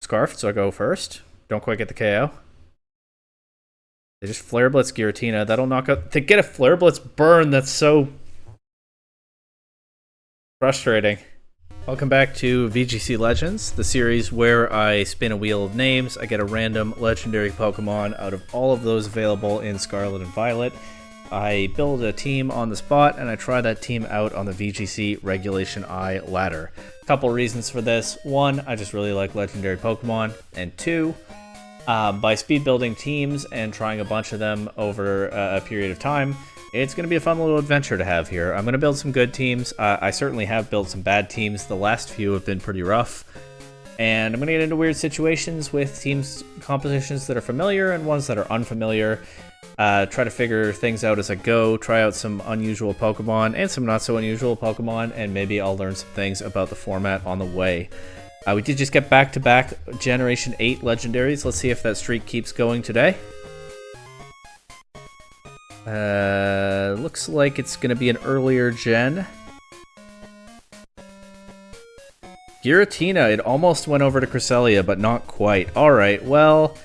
Scarfed, so I go first. Don't quite get the KO. They just Flare Blitz Giratina. That'll knock out... To get a Flare Blitz burn, that's so... frustrating. Welcome back to VGC Legends, the series where I spin a wheel of names. I get a random legendary Pokemon out of all of those available in Scarlet and Violet. I build a team on the spot, and I try that team out on the VGC Regulation I ladder. A couple reasons for this. One, I just really like legendary Pokemon. And two, by speed building teams and trying a bunch of them over a period of time, it's going to be a fun little adventure to have here. I'm going to build some good teams. I certainly have built some bad teams. The last few have been pretty rough. And I'm going to get into weird situations with teams compositions that are familiar and ones that are unfamiliar. Try to figure things out as I go, try out some unusual Pokemon and some not so unusual Pokemon, and maybe I'll learn some things about the format on the way. We did just get back-to-back Generation 8 Legendaries. Let's see if that streak keeps going today. Looks like it's going to be an earlier gen. Giratina, it almost went over to Cresselia, but not quite. Alright, well...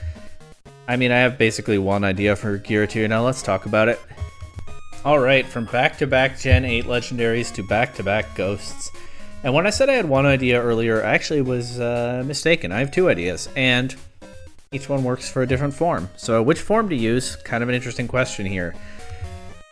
I mean, I have basically one idea for Giratina. Now let's talk about it. Alright, from back-to-back Gen 8 Legendaries to back-to-back Ghosts. And when I said I had one idea earlier, I actually was mistaken. I have two ideas, and each one works for a different form. So which form to use? Kind of an interesting question here.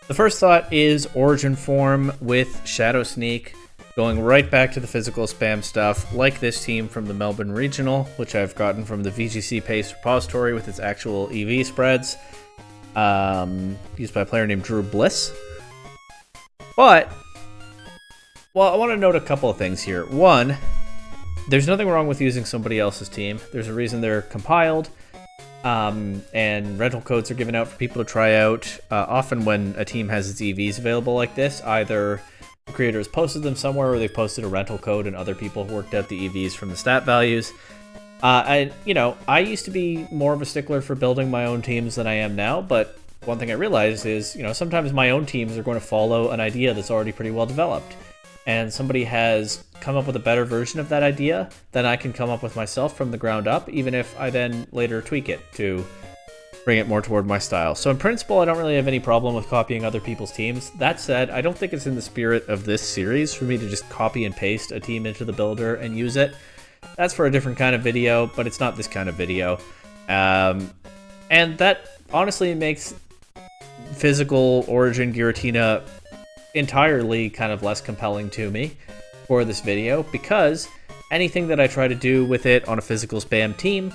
The first thought is Origin form with Shadow Sneak, going right back to the physical spam stuff, like this team from the Melbourne Regional, which I've gotten from the VGC Pace repository with its actual EV spreads, used by a player named Drew Bliss. But, well, I want to note a couple of things here. One, there's nothing wrong with using somebody else's team. There's a reason they're compiled, and rental codes are given out for people to try out. Often when a team has its EVs available like this, either the creator has posted them somewhere, or they've posted a rental code, and other people have worked out the EVs from the stat values. I used to be more of a stickler for building my own teams than I am now, but one thing I realized is, sometimes my own teams are going to follow an idea that's already pretty well developed. And somebody has come up with a better version of that idea than I can come up with myself from the ground up, even if I then later tweak it to bring it more toward my style. So in principle, I don't really have any problem with copying other people's teams. That said, I don't think it's in the spirit of this series for me to just copy and paste a team into the builder and use it. That's for a different kind of video, but it's not this kind of video. And that honestly makes physical Origin Giratina entirely kind of less compelling to me for this video, because anything that I try to do with it on a physical spam team,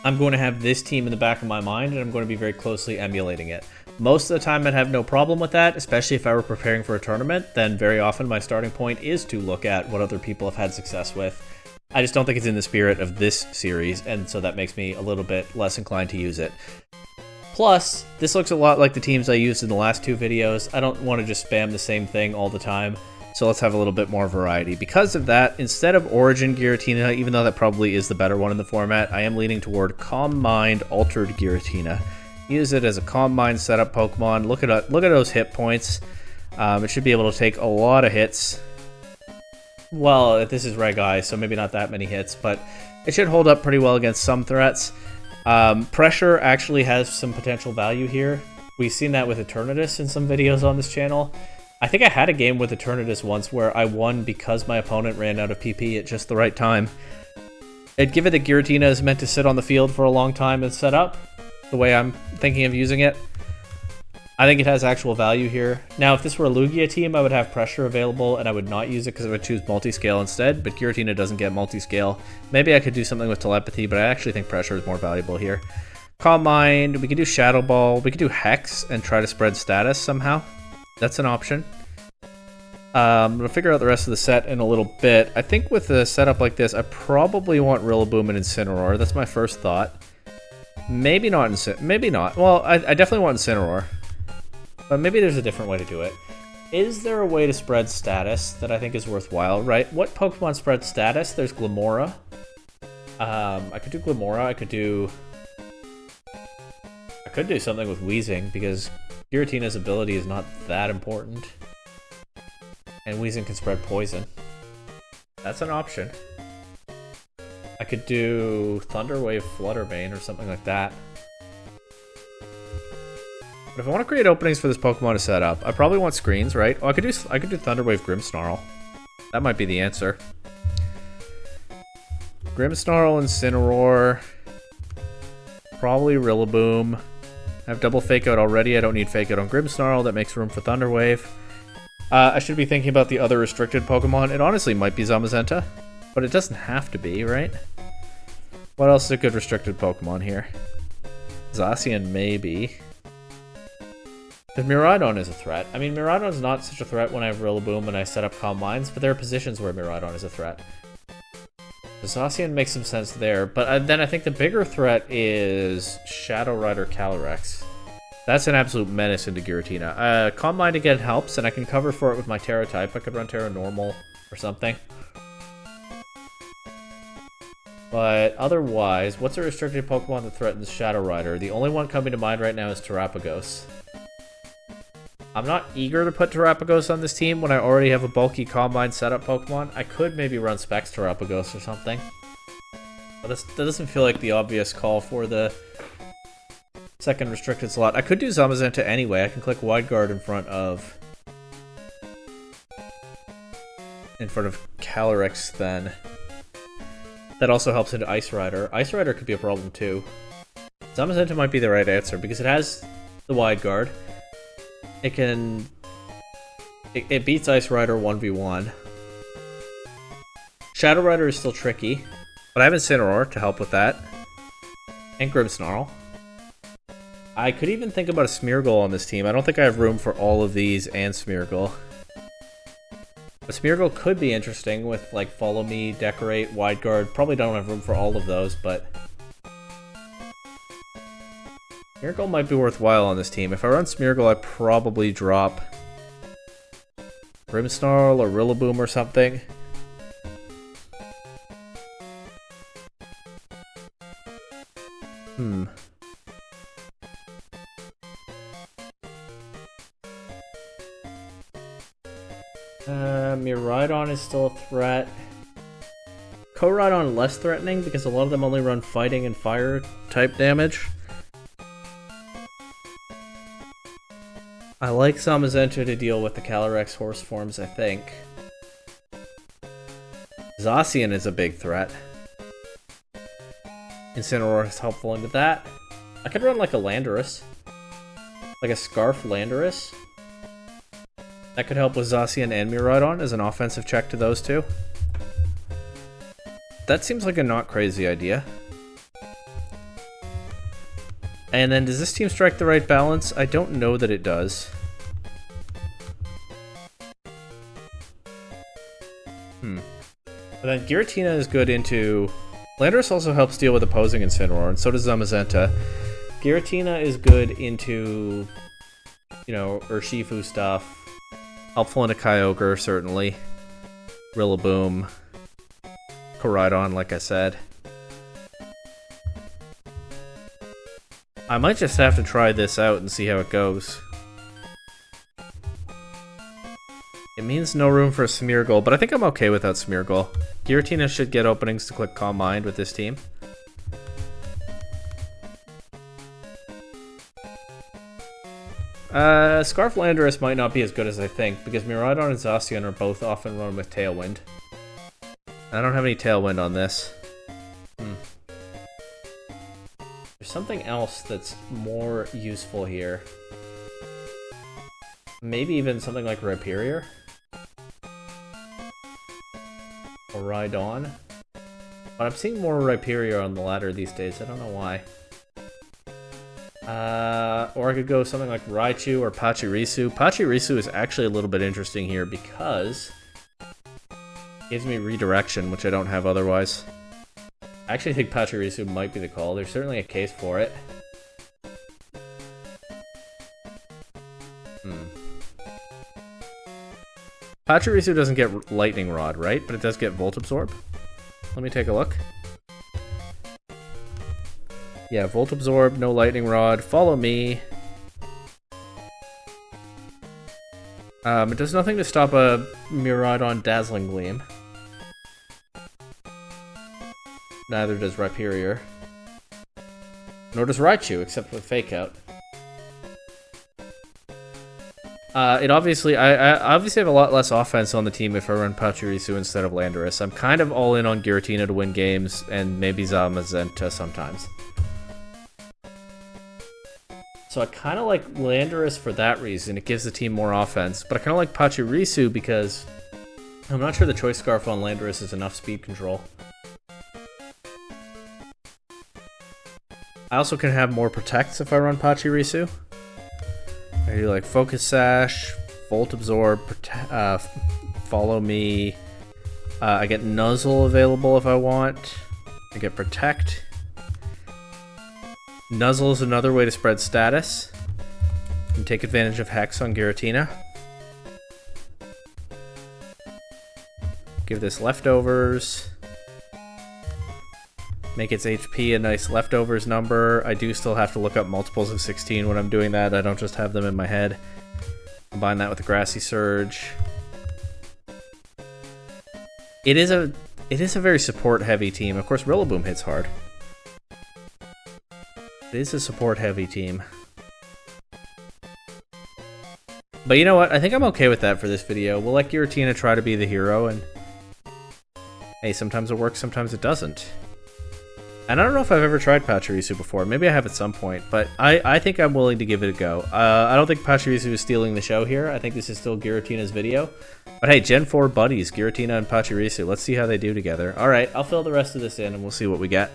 I'm going to have this team in the back of my mind, and I'm going to be very closely emulating it. Most of the time I'd have no problem with that, especially if I were preparing for a tournament. Then very often my starting point is to look at what other people have had success with. I just don't think it's in the spirit of this series, and so that makes me a little bit less inclined to use it. Plus, this looks a lot like the teams I used in the last two videos. I don't want to just spam the same thing all the time, so let's have a little bit more variety. Because of that, instead of Origin Giratina, even though that probably is the better one in the format, I am leaning toward Calm Mind Altered Giratina. Use it as a Calm Mind setup Pokemon. Look at those hit points. It should be able to take a lot of hits. Well, this is Reg I, so maybe not that many hits, but it should hold up pretty well against some threats. Pressure actually has some potential value here. We've seen that with Eternatus in some videos on this channel. I think I had a game with Eternatus once where I won because my opponent ran out of PP at just the right time. And given that Giratina is meant to sit on the field for a long time and set up, the way I'm thinking of using it, I think it has actual value here. Now, if this were a Lugia team, I would have pressure available and I would not use it because I would choose multi-scale instead, but Giratina doesn't get multi-scale. Maybe I could do something with telepathy, but I actually think pressure is more valuable here. Calm Mind, we could do Shadow Ball, we could do Hex and try to spread status somehow. That's an option. I'm going to figure out the rest of the set in a little bit. I think with a setup like this, I probably want Rillaboom and Incineroar. That's my first thought. Maybe not. Maybe not. Well, I definitely want Incineroar. But maybe there's a different way to do it. Is there a way to spread status that I think is worthwhile, right? What Pokemon spread status? There's Glimora. I could do Glimora. I could do something with Weezing, because Giratina's ability is not that important. And Weezing can spread poison. That's an option. I could do Thunderwave Flutterbane or something like that. But if I want to create openings for this Pokemon to set up, I probably want screens, right? Oh, I could do Thunderwave Grimmsnarl. That might be the answer. Grimmsnarl, Incineroar. Probably Rillaboom. I have double Fake Out already. I don't need Fake Out on Grimmsnarl. That makes room for Thunderwave. I should be thinking about the other restricted Pokemon. It honestly might be Zamazenta, but it doesn't have to be, right? What else is a good restricted Pokemon here? Zacian, maybe. Because Miraidon is a threat. I mean, Miraidon's not such a threat when I have Rillaboom and I set up Calm Minds, but there are positions where Miraidon is a threat. Zacian makes some sense there, but then I think the bigger threat is Shadow Rider Calyrex. That's an absolute menace into Giratina. Calm Mind again helps, and I can cover for it with my Terra type. I could run Terra Normal or something. But otherwise, what's a restricted Pokemon that threatens Shadow Rider? The only one coming to mind right now is Terrapagos. I'm not eager to put Terrapagos on this team when I already have a bulky Calm Mind setup Pokemon. I could maybe run Specs Terrapagos or something. But that doesn't feel like the obvious call for the second restricted slot. I could do Zamazenta anyway. I can click Wide Guard in front of Calyrex then. That also helps into Ice Rider. Ice Rider could be a problem too. Zamazenta might be the right answer because it has the Wide Guard. It beats Ice Rider 1v1. Shadow Rider is still tricky, but I have Incineroar to help with that. And Grimmsnarl. I could even think about a Smeargle on this team. I don't think I have room for all of these and Smeargle. A Smeargle could be interesting with like Follow Me, Decorate, Wide Guard. Probably don't have room for all of those, but Smeargle might be worthwhile on this team. If I run Smeargle, I'd probably drop Grimmsnarl or Rillaboom or something. Miraidon is still a threat. Koraidon less threatening because a lot of them only run fighting and fire type damage. I like Zamazenta to deal with the Calyrex horse forms, I think. Zacian is a big threat. Incineroar is helpful into that. I could run like a Landorus. Like a Scarf Landorus. That could help with Zacian and Miraidon as an offensive check to those two. That seems like a not crazy idea. And then does this team strike the right balance? I don't know that it does. But then Giratina is good into... Landorus also helps deal with opposing Incineroar, and so does Zamazenta. Giratina is good into, you know, Urshifu stuff. Helpful into Kyogre, certainly. Rillaboom. Koraidon, like I said. I might just have to try this out and see how it goes. It means no room for Smeargle, but I think I'm okay without Smeargle. Giratina should get openings to click Calm Mind with this team. Scarf Landorus might not be as good as I think, because Miraidon and Zacian are both often run with Tailwind. I don't have any Tailwind on this. There's something else that's more useful here. Maybe even something like Rhyperior? Or Rhydon? But I'm seeing more Rhyperior on the ladder these days, I don't know why. Or I could go something like Raichu or Pachirisu. Pachirisu is actually a little bit interesting here because it gives me redirection, which I don't have otherwise. I actually think Pachirisu might be the call. There's certainly a case for it. Pachirisu doesn't get Lightning Rod, right? But it does get Volt Absorb. Let me take a look. Yeah, Volt Absorb, no Lightning Rod. Follow Me. It does nothing to stop a Miraidon Dazzling Gleam. Neither does Rhyperior. Nor does Raichu, except with Fake Out. I obviously have a lot less offense on the team if I run Pachirisu instead of Landorus. I'm kind of all in on Giratina to win games, and maybe Zamazenta sometimes. So I kind of like Landorus for that reason. It gives the team more offense. But I kind of like Pachirisu because I'm not sure the Choice Scarf on Landorus is enough speed control. I also can have more protects if I run Pachirisu. I do like Focus Sash, Volt Absorb, Follow Me. I get Nuzzle available if I want. I get Protect. Nuzzle is another way to spread status and take advantage of Hex on Giratina. Give this Leftovers. Make its HP a nice leftovers number. I do still have to look up multiples of 16 when I'm doing that. I don't just have them in my head. Combine that with the Grassy Surge. It is a very support-heavy team. Of course, Rillaboom hits hard. It is a support-heavy team. But you know what? I think I'm okay with that for this video. We'll let Giratina try to be the hero, and hey, sometimes it works, sometimes it doesn't. And I don't know if I've ever tried Pachirisu before. Maybe I have at some point, but I think I'm willing to give it a go. I don't think Pachirisu is stealing the show here. I think this is still Giratina's video. But hey, Gen 4 buddies, Giratina and Pachirisu. Let's see how they do together. Alright, I'll fill the rest of this in and we'll see what we get.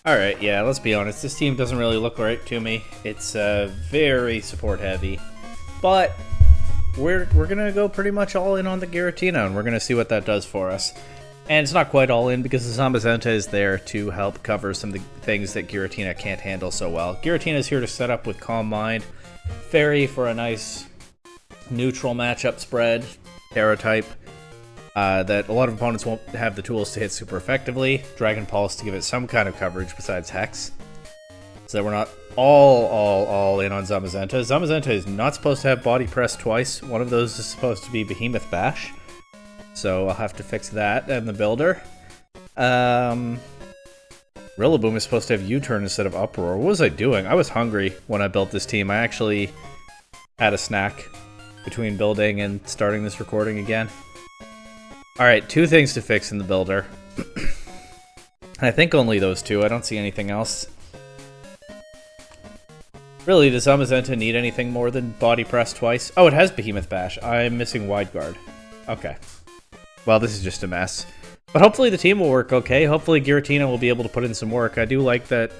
Alright, yeah, let's be honest. This team doesn't really look right to me. It's very support heavy. But we're going to go pretty much all in on the Giratina, and we're going to see what that does for us. And it's not quite all in because the Zamazenta is there to help cover some of the things that Giratina can't handle so well. Giratina is here to set up with Calm Mind, Fairy for a nice neutral matchup spread, Terra type, that a lot of opponents won't have the tools to hit super effectively, Dragon Pulse to give it some kind of coverage besides Hex, so that we're not all in on Zamazenta. Zamazenta is not supposed to have Body Press twice. One of those is supposed to be Behemoth Bash. So I'll have to fix that and the builder. Rillaboom is supposed to have U-turn instead of Uproar. What was I doing? I was hungry when I built this team. I actually had a snack between building and starting this recording again. Alright, 2 things to fix in the builder. I think only those 2. I don't see anything else. Really, does Zamazenta need anything more than Body Press twice? Oh, it has Behemoth Bash. I'm missing Wide Guard. Okay. Well, this is just a mess. But hopefully the team will work okay. Hopefully Giratina will be able to put in some work. I do like that.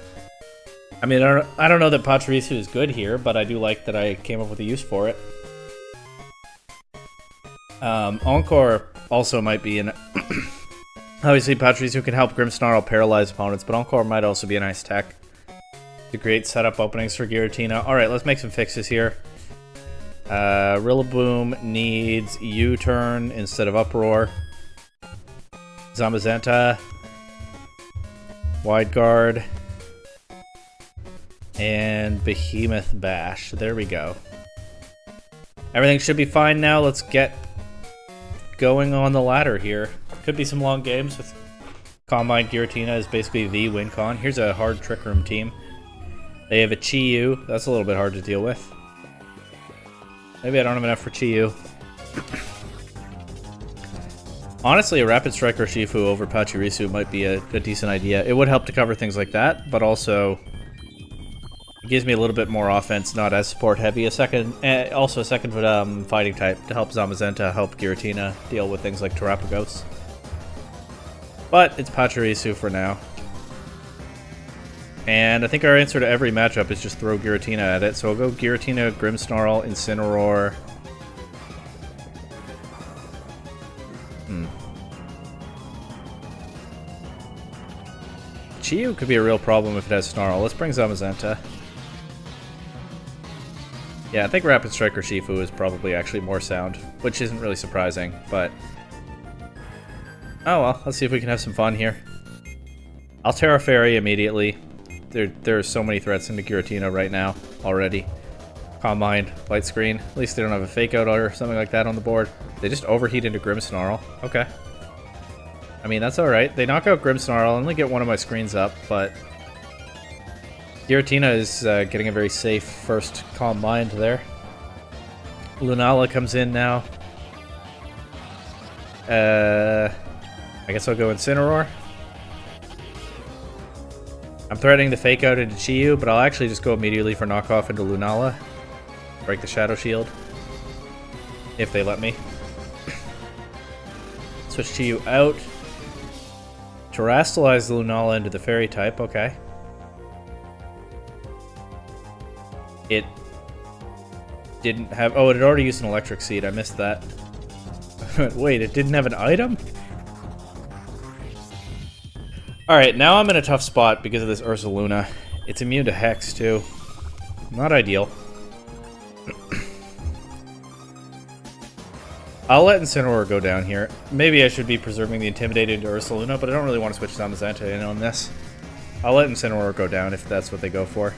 I mean, I don't know that Pachirisu is good here, but I do like that I came up with a use for it. Encore also might be an... Obviously, Pachirisu can help Grimmsnarl paralyze opponents, but Encore might also be a nice tech to create setup openings for Giratina. Alright, let's make some fixes here. Rillaboom needs U-turn instead of Uproar. Zamazenta, Wide Guard, and Behemoth Bash. There we go. Everything should be fine now. Let's get going on the ladder here. Could be some long games with Calm Mind. Giratina is basically the win con. Here's a hard Trick Room team. They have a Chi-Yu. That's a little bit hard to deal with. Maybe I don't have enough for Chi-Yu. Honestly, a Rapid Strike or Shifu over Pachirisu might be a decent idea. It would help to cover things like that, but also it gives me a little bit more offense, not as support heavy. Also a second fighting type to help Zamazenta, help Giratina deal with things like Terrapagos. But it's Pachirisu for now. And I think our answer to every matchup is just throw Giratina at it. So we'll go Giratina, Grimmsnarl, Incineroar. Chi-Yu could be a real problem if it has Snarl. Let's bring Zamazenta. Yeah, I think Rapid Strike or Shifu is probably actually more sound, which isn't really surprising, but... Oh well, let's see if we can have some fun here. I'll Terra Fairy immediately. There are so many threats into Giratina right now already. Calm Mind, Light Screen. At least they don't have a Fake Out or something like that on the board. They just overheat into Grimmsnarl. Okay. I mean, that's alright. They knock out Grimmsnarl. I'll only get one of my screens up, but Giratina is getting a very safe first Calm Mind there. Lunala comes in now. I guess I'll go Incineroar. I'm threatening to fake out into Chi-Yu, but I'll actually just go immediately for knockoff into Lunala. Break the Shadow Shield. If they let me. Switch Chi-Yu out. Terrastalize the Lunala into the Fairy type, okay. It didn't have... Oh, it had already used an Electric Seed, I missed that. Wait, it didn't have an item? Alright, now I'm in a tough spot because of this Ursaluna. It's immune to Hex, too. Not ideal. I'll let Incineroar go down here. Maybe I should be preserving the Intimidated into Ursaluna, but I don't really want to switch Zamazenta in on this. I'll let Incineroar go down if that's what they go for.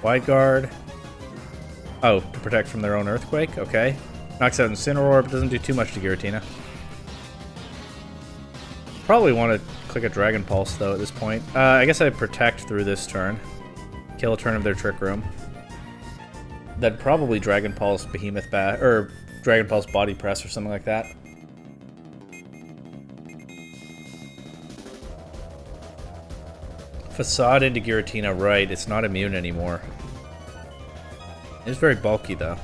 Wide Guard. Oh, to protect from their own Earthquake? Okay. Knocks out Incineroar, but doesn't do too much to Giratina. Probably want to click a Dragon Pulse, though, at this point. I guess I'd protect through this turn. Kill a turn of their Trick Room. Then probably Dragon Pulse Behemoth or Dragon Pulse Body Press or something like that. Facade into Giratina, right. It's not immune anymore. It's very bulky, though.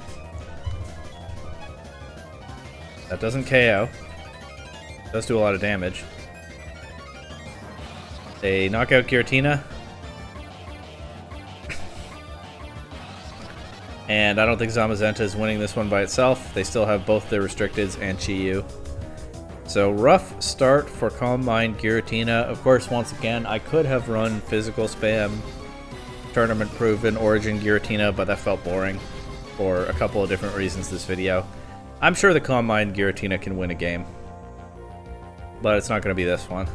That doesn't KO. Does do a lot of damage. They knock out Giratina. And I don't think Zamazenta is winning this one by itself. They still have both their Restricteds and Chi-Yu. So rough start for Calm Mind Giratina. Of course, once again, I could have run Physical Spam, Tournament Proven, Origin Giratina, but that felt boring for a couple of different reasons this video. I'm sure the Calm Mind Giratina can win a game, but it's not going to be this one.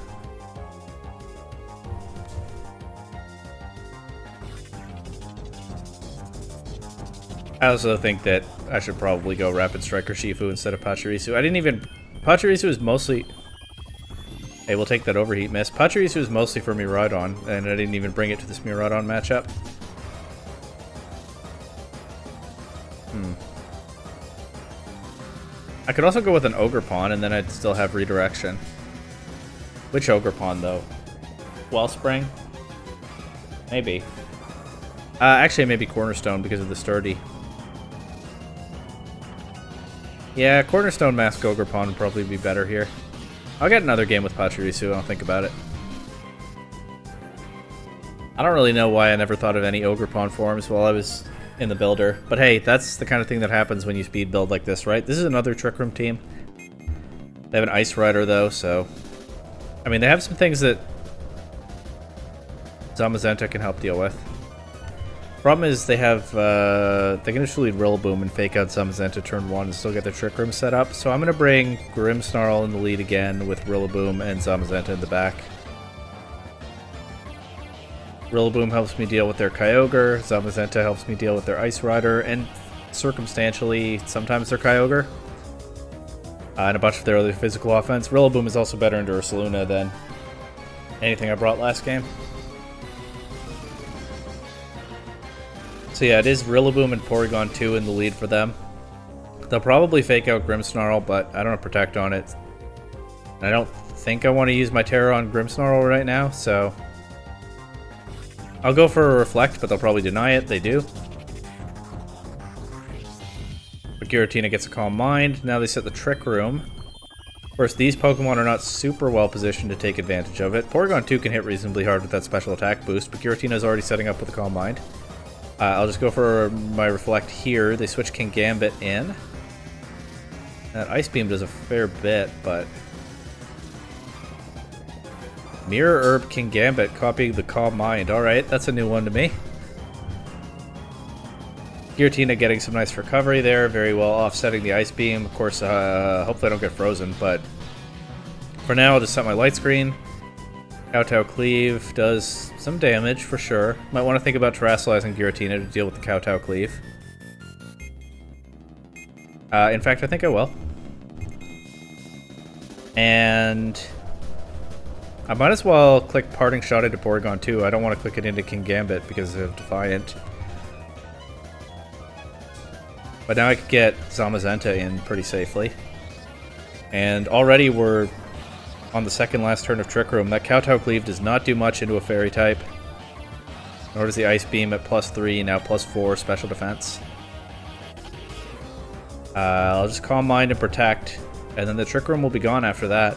I also think that I should probably go Rapid Strike or Shifu instead of Pachirisu. I didn't even... Pachirisu is mostly... Hey, we'll take that Overheat miss. Pachirisu is mostly for Miraidon, and I didn't even bring it to this Miraidon matchup. I could also go with an Ogerpon, and then I'd still have Redirection. Which Ogerpon, though? Wellspring? Maybe. Actually, maybe Cornerstone because of the Sturdy. Yeah, Cornerstone Mask Ogerpon would probably be better here. I'll get another game with Pachirisu, I'll think about it. I don't really know why I never thought of any Ogerpon forms while I was in the builder. But hey, that's the kind of thing that happens when you speed build like this, right? This is another Trick Room team. They have an Ice Rider, though, so... I mean, they have some things that Zamazenta can help deal with. Problem is they have, they can just lead Rillaboom and fake out Zamazenta turn 1 and still get their Trick Room set up. So I'm going to bring Grimmsnarl in the lead again with Rillaboom and Zamazenta in the back. Rillaboom helps me deal with their Kyogre, Zamazenta helps me deal with their Ice Rider, and circumstantially, sometimes their Kyogre. And a bunch of their other physical offense. Rillaboom is also better into Ursaluna than anything I brought last game. So yeah, it is Rillaboom and Porygon 2 in the lead for them. They'll probably fake out Grimmsnarl, but I don't have Protect on it. And I don't think I want to use my Terror on Grimmsnarl right now, so... I'll go for a Reflect, but they'll probably deny it. They do. But Giratina gets a Calm Mind. Now they set the Trick Room. Of course, these Pokemon are not super well positioned to take advantage of it. Porygon 2 can hit reasonably hard with that special attack boost, but Giratina is already setting up with a Calm Mind. I'll just go for my Reflect here. They switch King Gambit in. That Ice Beam does a fair bit, but... Mirror Herb King Gambit copying the Calm Mind. Alright, that's a new one to me. Giratina getting some nice recovery there. Very well offsetting the Ice Beam. Of course, hopefully I don't get frozen, but... For now, I'll just set my Light Screen. Kowtow Cleave does some damage, for sure. Might want to think about Terrastalizing Giratina to deal with the Kowtow Cleave. In fact, I think I will. And I might as well click Parting Shot into Porygon 2. I don't want to click it into King Gambit because of Defiant. But now I could get Zamazenta in pretty safely. And already we're on the second last turn of Trick Room. That Kowtow Cleave does not do much into a Fairy type. Nor does the Ice Beam at +3, now +4 special defense. I'll just Calm Mind and Protect, and then the Trick Room will be gone after that.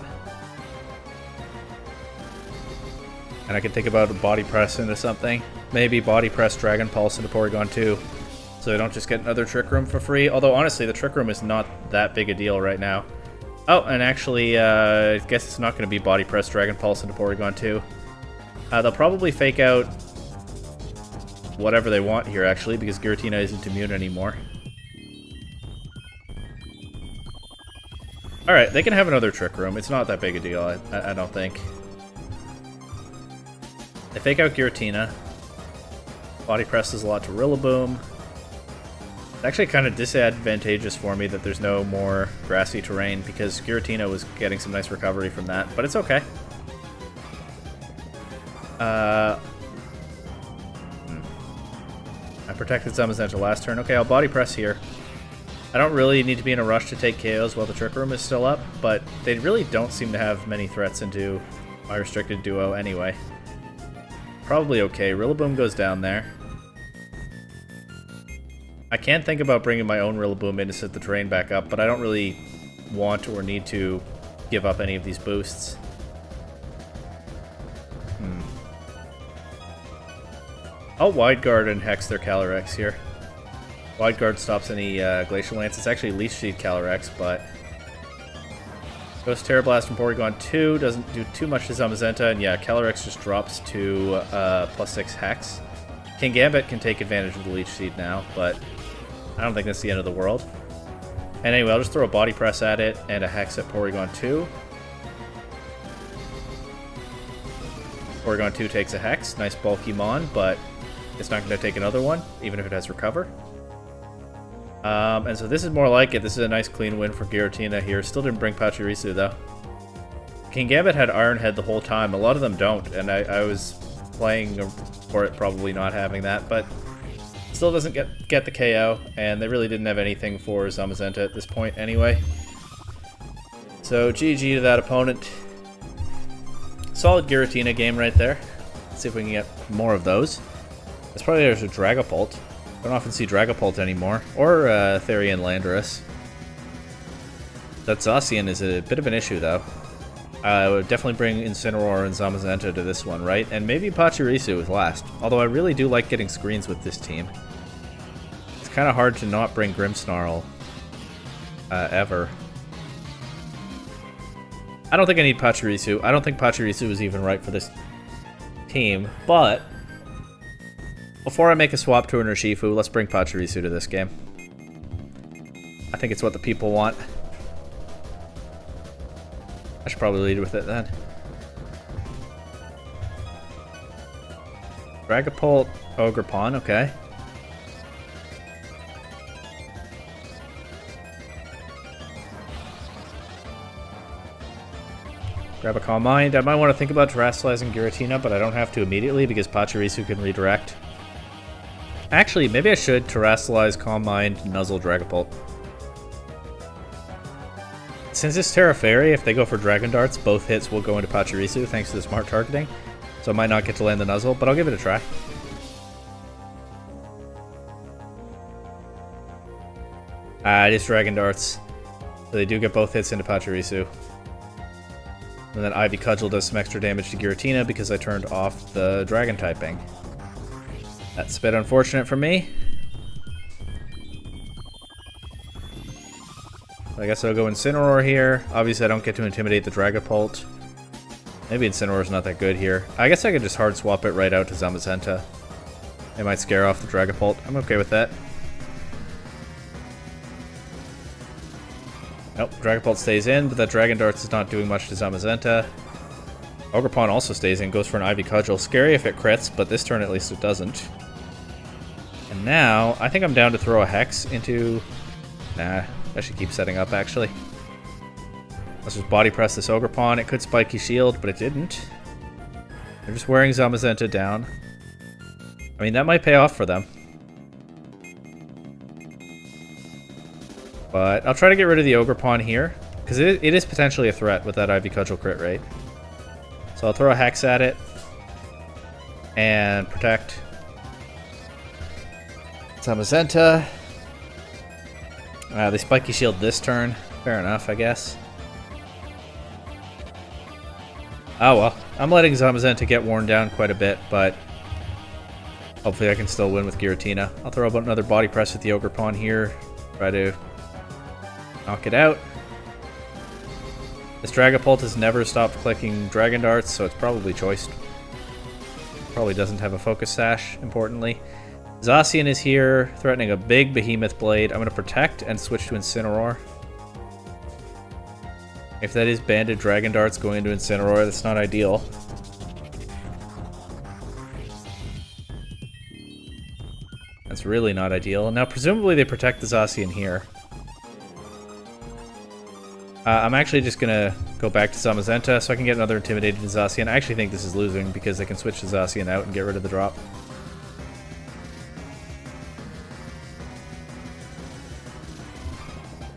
And I can think about a Body Press into something. Maybe Body Press Dragon Pulse into Porygon 2, so I don't just get another Trick Room for free. Although, honestly, the Trick Room is not that big a deal right now. Oh, and actually, I guess it's not going to be Body Press Dragon Pulse into Porygon 2. They'll probably fake out whatever they want here, actually, because Giratina isn't immune anymore. Alright, they can have another Trick Room. It's not that big a deal, I don't think. They fake out Giratina. Body presses a lot to Rillaboom. It's actually kind of disadvantageous for me that there's no more grassy terrain because Giratina was getting some nice recovery from that, but it's okay. I protected Zamazenta last turn. Okay, I'll Body Press here. I don't really need to be in a rush to take KOs while the Trick Room is still up, but they really don't seem to have many threats into my restricted duo anyway. Probably okay. Rillaboom goes down there. I can think about bringing my own Rillaboom in to set the terrain back up, but I don't really want or need to give up any of these boosts. I'll Wide Guard and Hex their Calyrex here. Wide Guard stops any Glacial Lance. It's actually Leech Seed Calyrex, but Ghost Terra Blast from Porygon 2 doesn't do too much to Zamazenta, and yeah, Calyrex just drops to +6 Hex. King Gambit can take advantage of the Leech Seed now, but I don't think that's the end of the world. And anyway, I'll just throw a Body Press at it and a Hex at Porygon 2. Porygon 2 takes a Hex. Nice bulky Mon, but it's not going to take another one, even if it has Recover. And so this is more like it. This is a nice clean win for Giratina here. Still didn't bring Pachirisu, though. King Gambit had Iron Head the whole time. A lot of them don't, and I was playing for it probably not having that, but still doesn't get the KO, and they really didn't have anything for Zamazenta at this point anyway. So GG to that opponent. Solid Giratina game right there. Let's see if we can get more of those. That's probably there's a Dragapult. I don't often see Dragapult anymore, or Therian Landorus. That Zacian is a bit of an issue, though. I would definitely bring Incineroar and Zamazenta to this one, right? And maybe Pachirisu with last. Although I really do like getting screens with this team. It's kind of hard to not bring Grimmsnarl ever. I don't think I need Pachirisu. I don't think Pachirisu is even right for this team, but before I make a swap to an Urshifu, let's bring Pachirisu to this game. I think it's what the people want. I should probably lead with it then. Dragapult, Ogerpon, okay. Grab a Calm Mind. I might want to think about Terastallizing Giratina, but I don't have to immediately because Pachirisu can redirect. Actually, maybe I should Terrastallize, Calm Mind, Nuzzle, Dragapult. Since it's Terra Fairy, if they go for Dragon Darts, both hits will go into Pachirisu thanks to the smart targeting. So I might not get to land the Nuzzle, but I'll give it a try. It is Dragon Darts. So they do get both hits into Pachirisu. And then Ivy Cudgel does some extra damage to Giratina because I turned off the Dragon typing. That's a bit unfortunate for me. I guess I'll go Incineroar here. Obviously I don't get to intimidate the Dragapult. Maybe Incineroar's not that good here. I guess I could just hard swap it right out to Zamazenta. It might scare off the Dragapult. I'm okay with that. Nope, Dragapult stays in, but that Dragon Darts is not doing much to Zamazenta. Ogerpon also stays in, goes for an Ivy Cudgel. Scary if it crits, but this turn at least it doesn't. And now, I think I'm down to throw a Hex into... Nah, I should keep setting up, actually. Let's just body press this Ogre Pawn. It could spiky shield, but it didn't. They're just wearing Zamazenta down. I mean, that might pay off for them. But I'll try to get rid of the Ogre Pawn here, because it is potentially a threat with that Ivy Cudgel crit rate. So I'll throw a Hex at it. And protect. Zamazenta. They spiky shield this turn. Fair enough, I guess. Oh well. I'm letting Zamazenta get worn down quite a bit, but hopefully I can still win with Giratina. I'll throw about another body press with the Ogre Pawn here. Try to knock it out. This Dragapult has never stopped clicking Dragon Darts, so it's probably choiced. Probably doesn't have a Focus Sash, importantly. Zacian is here, threatening a big Behemoth Blade. I'm going to protect and switch to Incineroar. If that is banded Dragon Darts going into Incineroar, that's not ideal. That's really not ideal. Now, presumably they protect the Zacian here. I'm actually just going to go back to Zamazenta so I can get another Intimidated Zacian. I actually think this is losing because they can switch the Zacian out and get rid of the drop.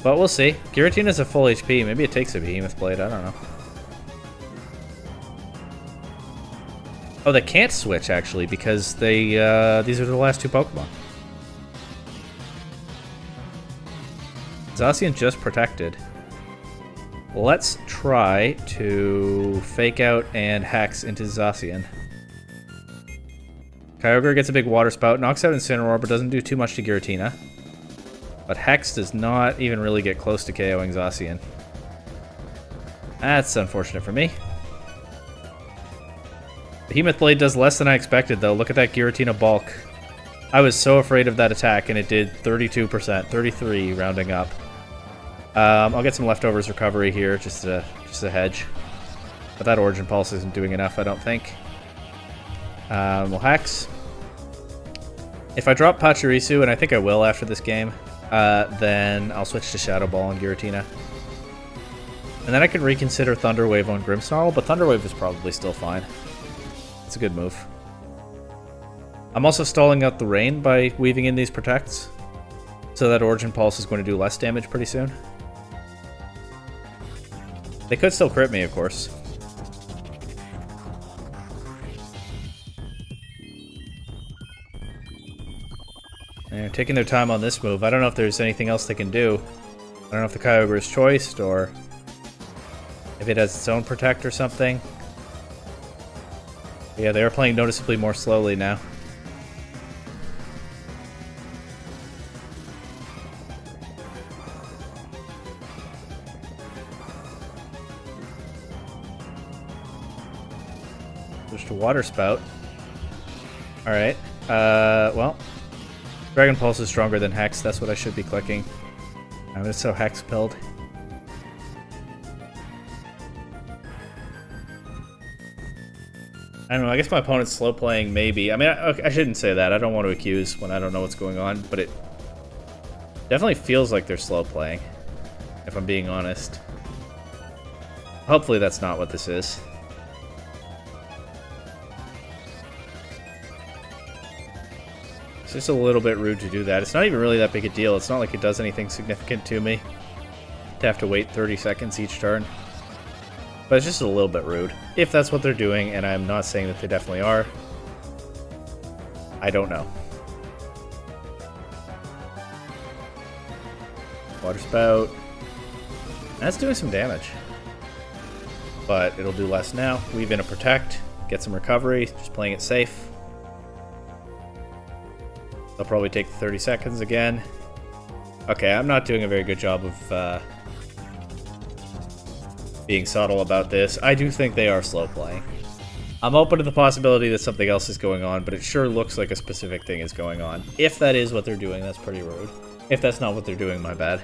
But we'll see. Giratina's a full HP. Maybe it takes a Behemoth Blade. I don't know. Oh, they can't switch, actually, because they these are the last two Pokemon. Zacian just protected. Let's try to fake out and Hex into Zacian. Kyogre gets a big Water Spout, knocks out Incineroar, but doesn't do too much to Giratina. But Hex does not even really get close to KOing Zacian. That's unfortunate for me. Behemoth Blade does less than I expected, though. Look at that Giratina bulk. I was so afraid of that attack, and it did 32%, 33% rounding up. I'll get some leftovers recovery here, just a hedge. But that Origin Pulse isn't doing enough, I don't think. We'll Hex. If I drop Pachirisu, and I think I will after this game, then I'll switch to Shadow Ball on Giratina. And then I can reconsider Thunder Wave on Grimmsnarl, but Thunder Wave is probably still fine. It's a good move. I'm also stalling out the rain by weaving in these protects, so that Origin Pulse is going to do less damage pretty soon. They could still crit me, of course. They're taking their time on this move. I don't know if there's anything else they can do. I don't know if the Kyogre is choiced, or if it has its own protect or something. But yeah, they are playing noticeably more slowly now. Switch to Water Spout. Alright. Well. Dragon Pulse is stronger than Hex. That's what I should be clicking. I'm just so Hex pilled. I don't know. I guess my opponent's slow playing, maybe. I mean, I shouldn't say that. I don't want to accuse when I don't know what's going on, but it definitely feels like they're slow playing, if I'm being honest. Hopefully that's not what this is. It's just a little bit rude to do that. It's not even really that big a deal. It's not like it does anything significant to me to have to wait 30 seconds each turn. But it's just a little bit rude. If that's what they're doing, and I'm not saying that they definitely are. I don't know. Water Spout. That's doing some damage. But it'll do less now. Weave in a Protect. Get some recovery. Just playing it safe. They'll probably take 30 seconds again. Okay, I'm not doing a very good job of being subtle about this. I do think they are slow playing. I'm open to the possibility that something else is going on, but it sure looks like a specific thing is going on. If that is what they're doing, that's pretty rude. If that's not what they're doing, my bad.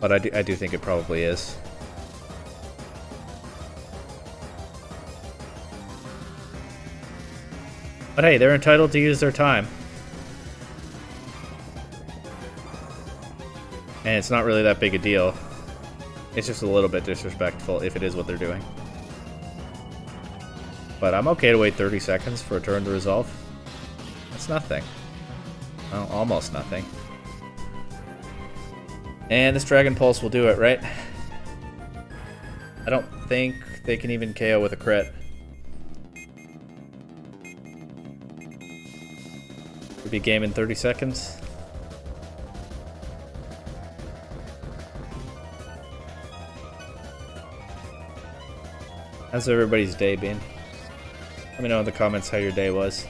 But I do think it probably is. But hey, they're entitled to use their time. And it's not really that big a deal. It's just a little bit disrespectful if it is what they're doing. But I'm okay to wait 30 seconds for a turn to resolve. That's nothing. Well, almost nothing. And this Dragon Pulse will do it, right? I don't think they can even KO with a crit. Would be game in 30 seconds. How's everybody's day been? Let me know in the comments how your day was.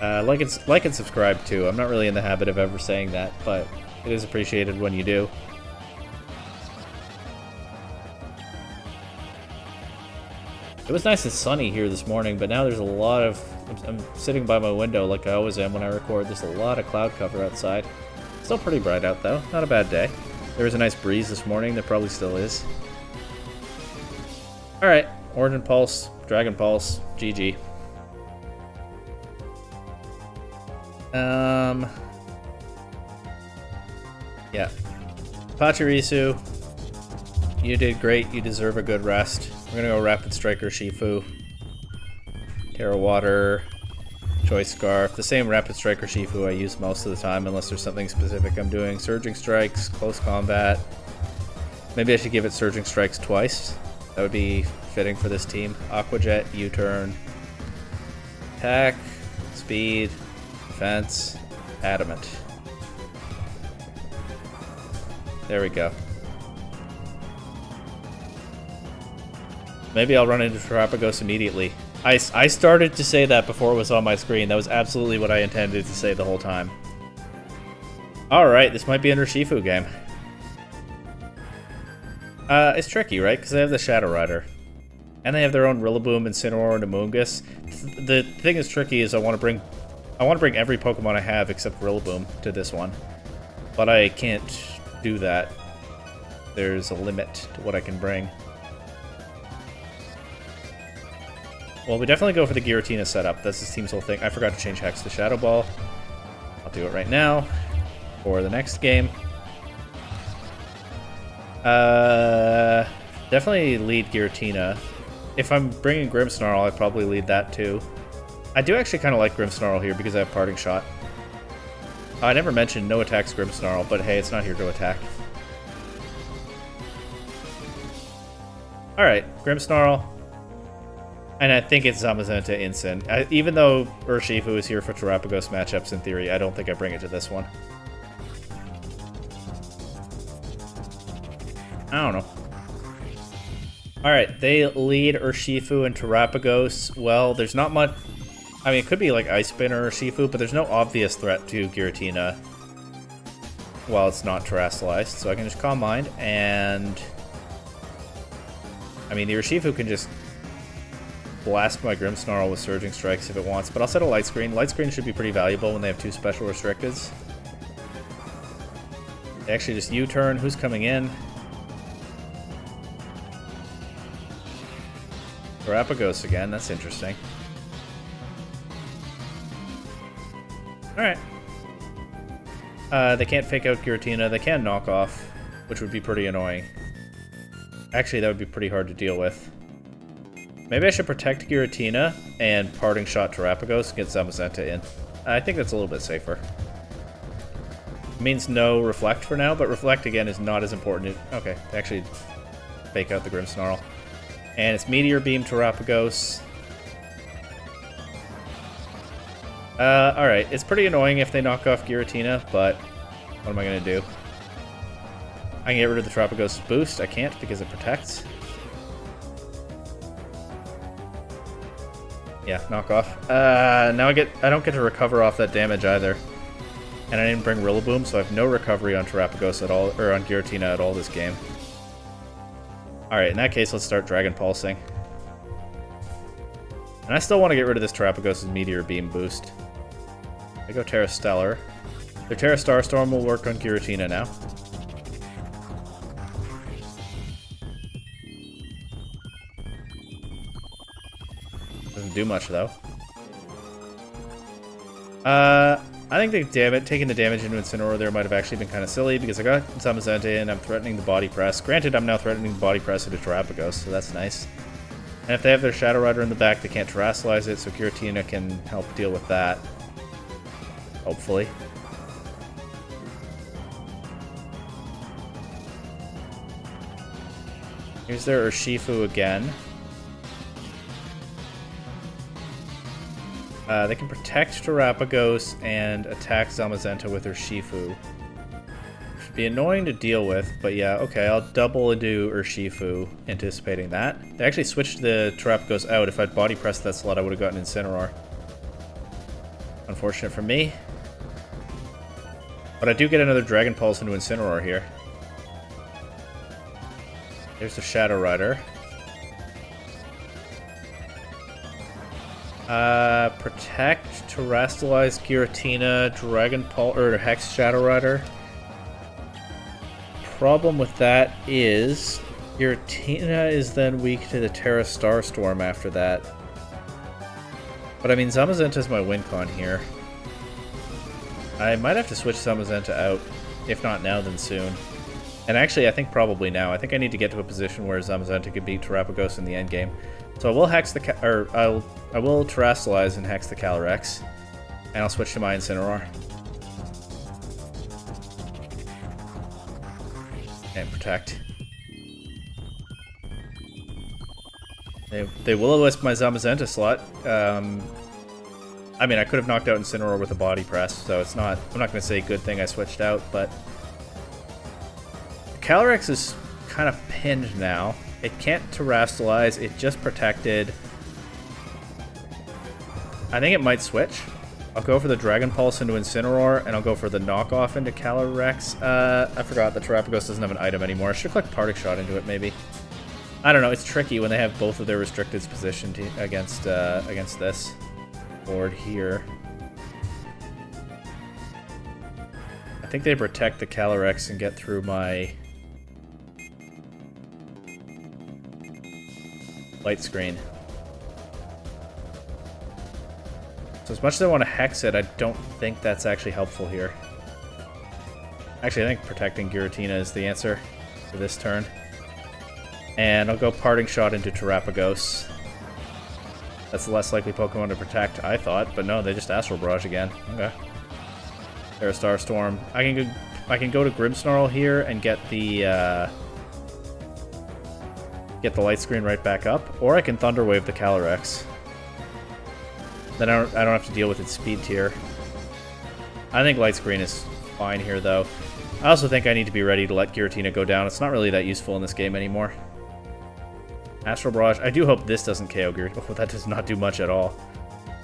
Like and subscribe too. I'm not really in the habit of ever saying that, but it is appreciated when you do. It was nice and sunny here this morning, but now there's a lot of... I'm sitting by my window like I always am when I record. There's a lot of cloud cover outside. Still pretty bright out though. Not a bad day. There was a nice breeze this morning. There probably still is. Alright. Origin Pulse, Dragon Pulse, GG. Yeah. Pachirisu, you did great. You deserve a good rest. We're gonna go Rapid Striker Shifu. Terra Water, Choice Scarf. The same Rapid Striker Shifu I use most of the time, unless there's something specific I'm doing. Surging Strikes, Close Combat. Maybe I should give it Surging Strikes twice. That would be fitting for this team. Aqua Jet, U-Turn. Attack, Speed, Defense, Adamant. There we go. Maybe I'll run into Terapagos immediately. I started to say that before it was on my screen. That was absolutely what I intended to say the whole time. Alright, this might be an Urshifu game. It's tricky, right? Because they have the Shadow Rider. And they have their own Rillaboom, Incineroar, and Amoonguss. The thing that's tricky is I want to bring every Pokemon I have except Rillaboom to this one. But I can't do that. There's a limit to what I can bring. Well, we definitely go for the Giratina setup. That's this team's whole thing. I forgot to change Hex to Shadow Ball. I'll do it right now for the next game. Definitely lead Giratina. If I'm bringing Grimmsnarl, I'd probably lead that too. I do actually kind of like Grimmsnarl here because I have Parting Shot. I never mentioned no attacks Grimmsnarl, but hey, it's not here to attack. Alright, Grimmsnarl. And I think it's Zamazenta Incin. Even though Urshifu is here for Terapagos matchups in theory, I don't think I bring it to this one. I don't know. Alright, they lead Urshifu and Terapagos. Well, there's not much... I mean, it could be like Ice Spin or Urshifu, but there's no obvious threat to Giratina while it's not terrestrialized. So I can just Calm Mind, and... I mean, the Urshifu can just blast my Grimmsnarl with Surging Strikes if it wants, but I'll set a Light Screen. Light Screen should be pretty valuable when they have two special restricteds. They actually just U-turn. Who's coming in? Terapagos again. That's interesting. Alright. They can't fake out Giratina. They can knock off, which would be pretty annoying. Actually, that would be pretty hard to deal with. Maybe I should protect Giratina and Parting Shot Terapagos and get Zamazenta in. I think that's a little bit safer. It means no Reflect for now, but Reflect again is not as important. Okay, actually fake out the Grimmsnarl. And it's Meteor Beam Terapagos. Alright, it's pretty annoying if they knock off Giratina, but what am I going to do? I can get rid of the Terapagos boost. I can't because it protects. Yeah, knock off. Now I don't get to recover off that damage either. And I didn't bring Rillaboom, so I have no recovery on Terapagos at all, or on Giratina at all this game. Alright, in that case, let's start Dragon Pulsing. And I still want to get rid of this Terapagos' Meteor Beam boost. I go Terra Stellar. Their Terra Starstorm will work on Giratina now. Doesn't do much, though. I think taking the damage into Incineroar there might have actually been kind of silly because I got Zamazenta and I'm threatening the body press. Granted, I'm now threatening the body press into Terrapagos, so that's nice. And if they have their Shadow Rider in the back, they can't Terrasilize it, so Giratina can help deal with that. Hopefully. Here's their Urshifu again. They can protect Terrapagos and attack Zamazenta with Urshifu. Should be annoying to deal with, but yeah, okay, I'll double into Urshifu, anticipating that. They actually switched the Terrapagos out. If I'd body pressed that slot, I would have gotten Incineroar. Unfortunate for me. But I do get another Dragon Pulse into Incineroar here. There's the Shadow Rider. Protect, Terrastalize, Giratina, Dragon Pulse, or Hex Shadow Rider. Problem with that is Giratina is then weak to the Terra Starstorm after that. But I mean, Zamazenta is my win con here. I might have to switch Zamazenta out. If not now, then soon. And actually, I think probably now. I think I need to get to a position where Zamazenta can beat Terrapagos in the endgame. So I will hex the I will Terrastalize and hex the Calyrex, and I'll switch to my Incineroar. And protect. They will-o-wisp my Zamazenta slot. I mean, I could have knocked out Incineroar with a body press, so it's not. I'm not going to say good thing I switched out, but Calyrex is kind of pinned now. It can't Terrastalize, it just protected. I think it might switch. I'll go for the Dragon Pulse into Incineroar, and I'll go for the knockoff into Calyrex. I forgot the Terrapagos doesn't have an item anymore. I should click Parting Shot into it, maybe. I don't know, it's tricky when they have both of their restricteds positioned against this board here. I think they protect the Calyrex and get through my light screen. So as much as I want to hex it, I don't think that's actually helpful here. Actually, I think protecting Giratina is the answer for this turn. And I'll go Parting Shot into Terrapagos. That's the less likely Pokemon to protect, I thought, but no, they just Astral Barrage again. Okay. There's Starstorm. I can go to Grimmsnarl here and get the light screen right back up, or I can Thunder Wave the Calyrex. Then I don't have to deal with its speed tier. I think light screen is fine here, though. I also think I need to be ready to let Giratina go down. It's not really that useful in this game anymore. Astral Barrage. I do hope this doesn't KO Giratina. Oh, that does not do much at all.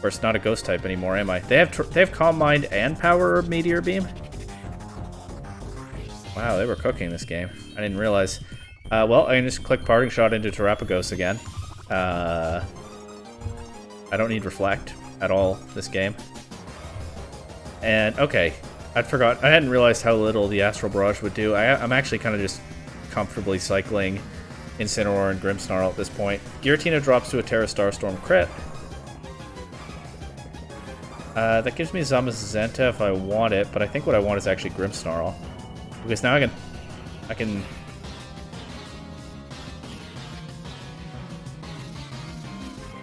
Or it's not a Ghost type anymore, am I? They have Calm Mind and Power Meteor Beam? Wow, they were cooking this game. I didn't realize. Well, I can just click Parting Shot into Terrapagos again. I don't need Reflect at all this game. And, okay, I hadn't realized how little the Astral Barrage would do. I'm actually kind of just comfortably cycling Incineroar and Grimmsnarl at this point. Giratina drops to a Terra Starstorm crit. That gives me Zamazenta if I want it, but I think what I want is actually Grimmsnarl. Because now I can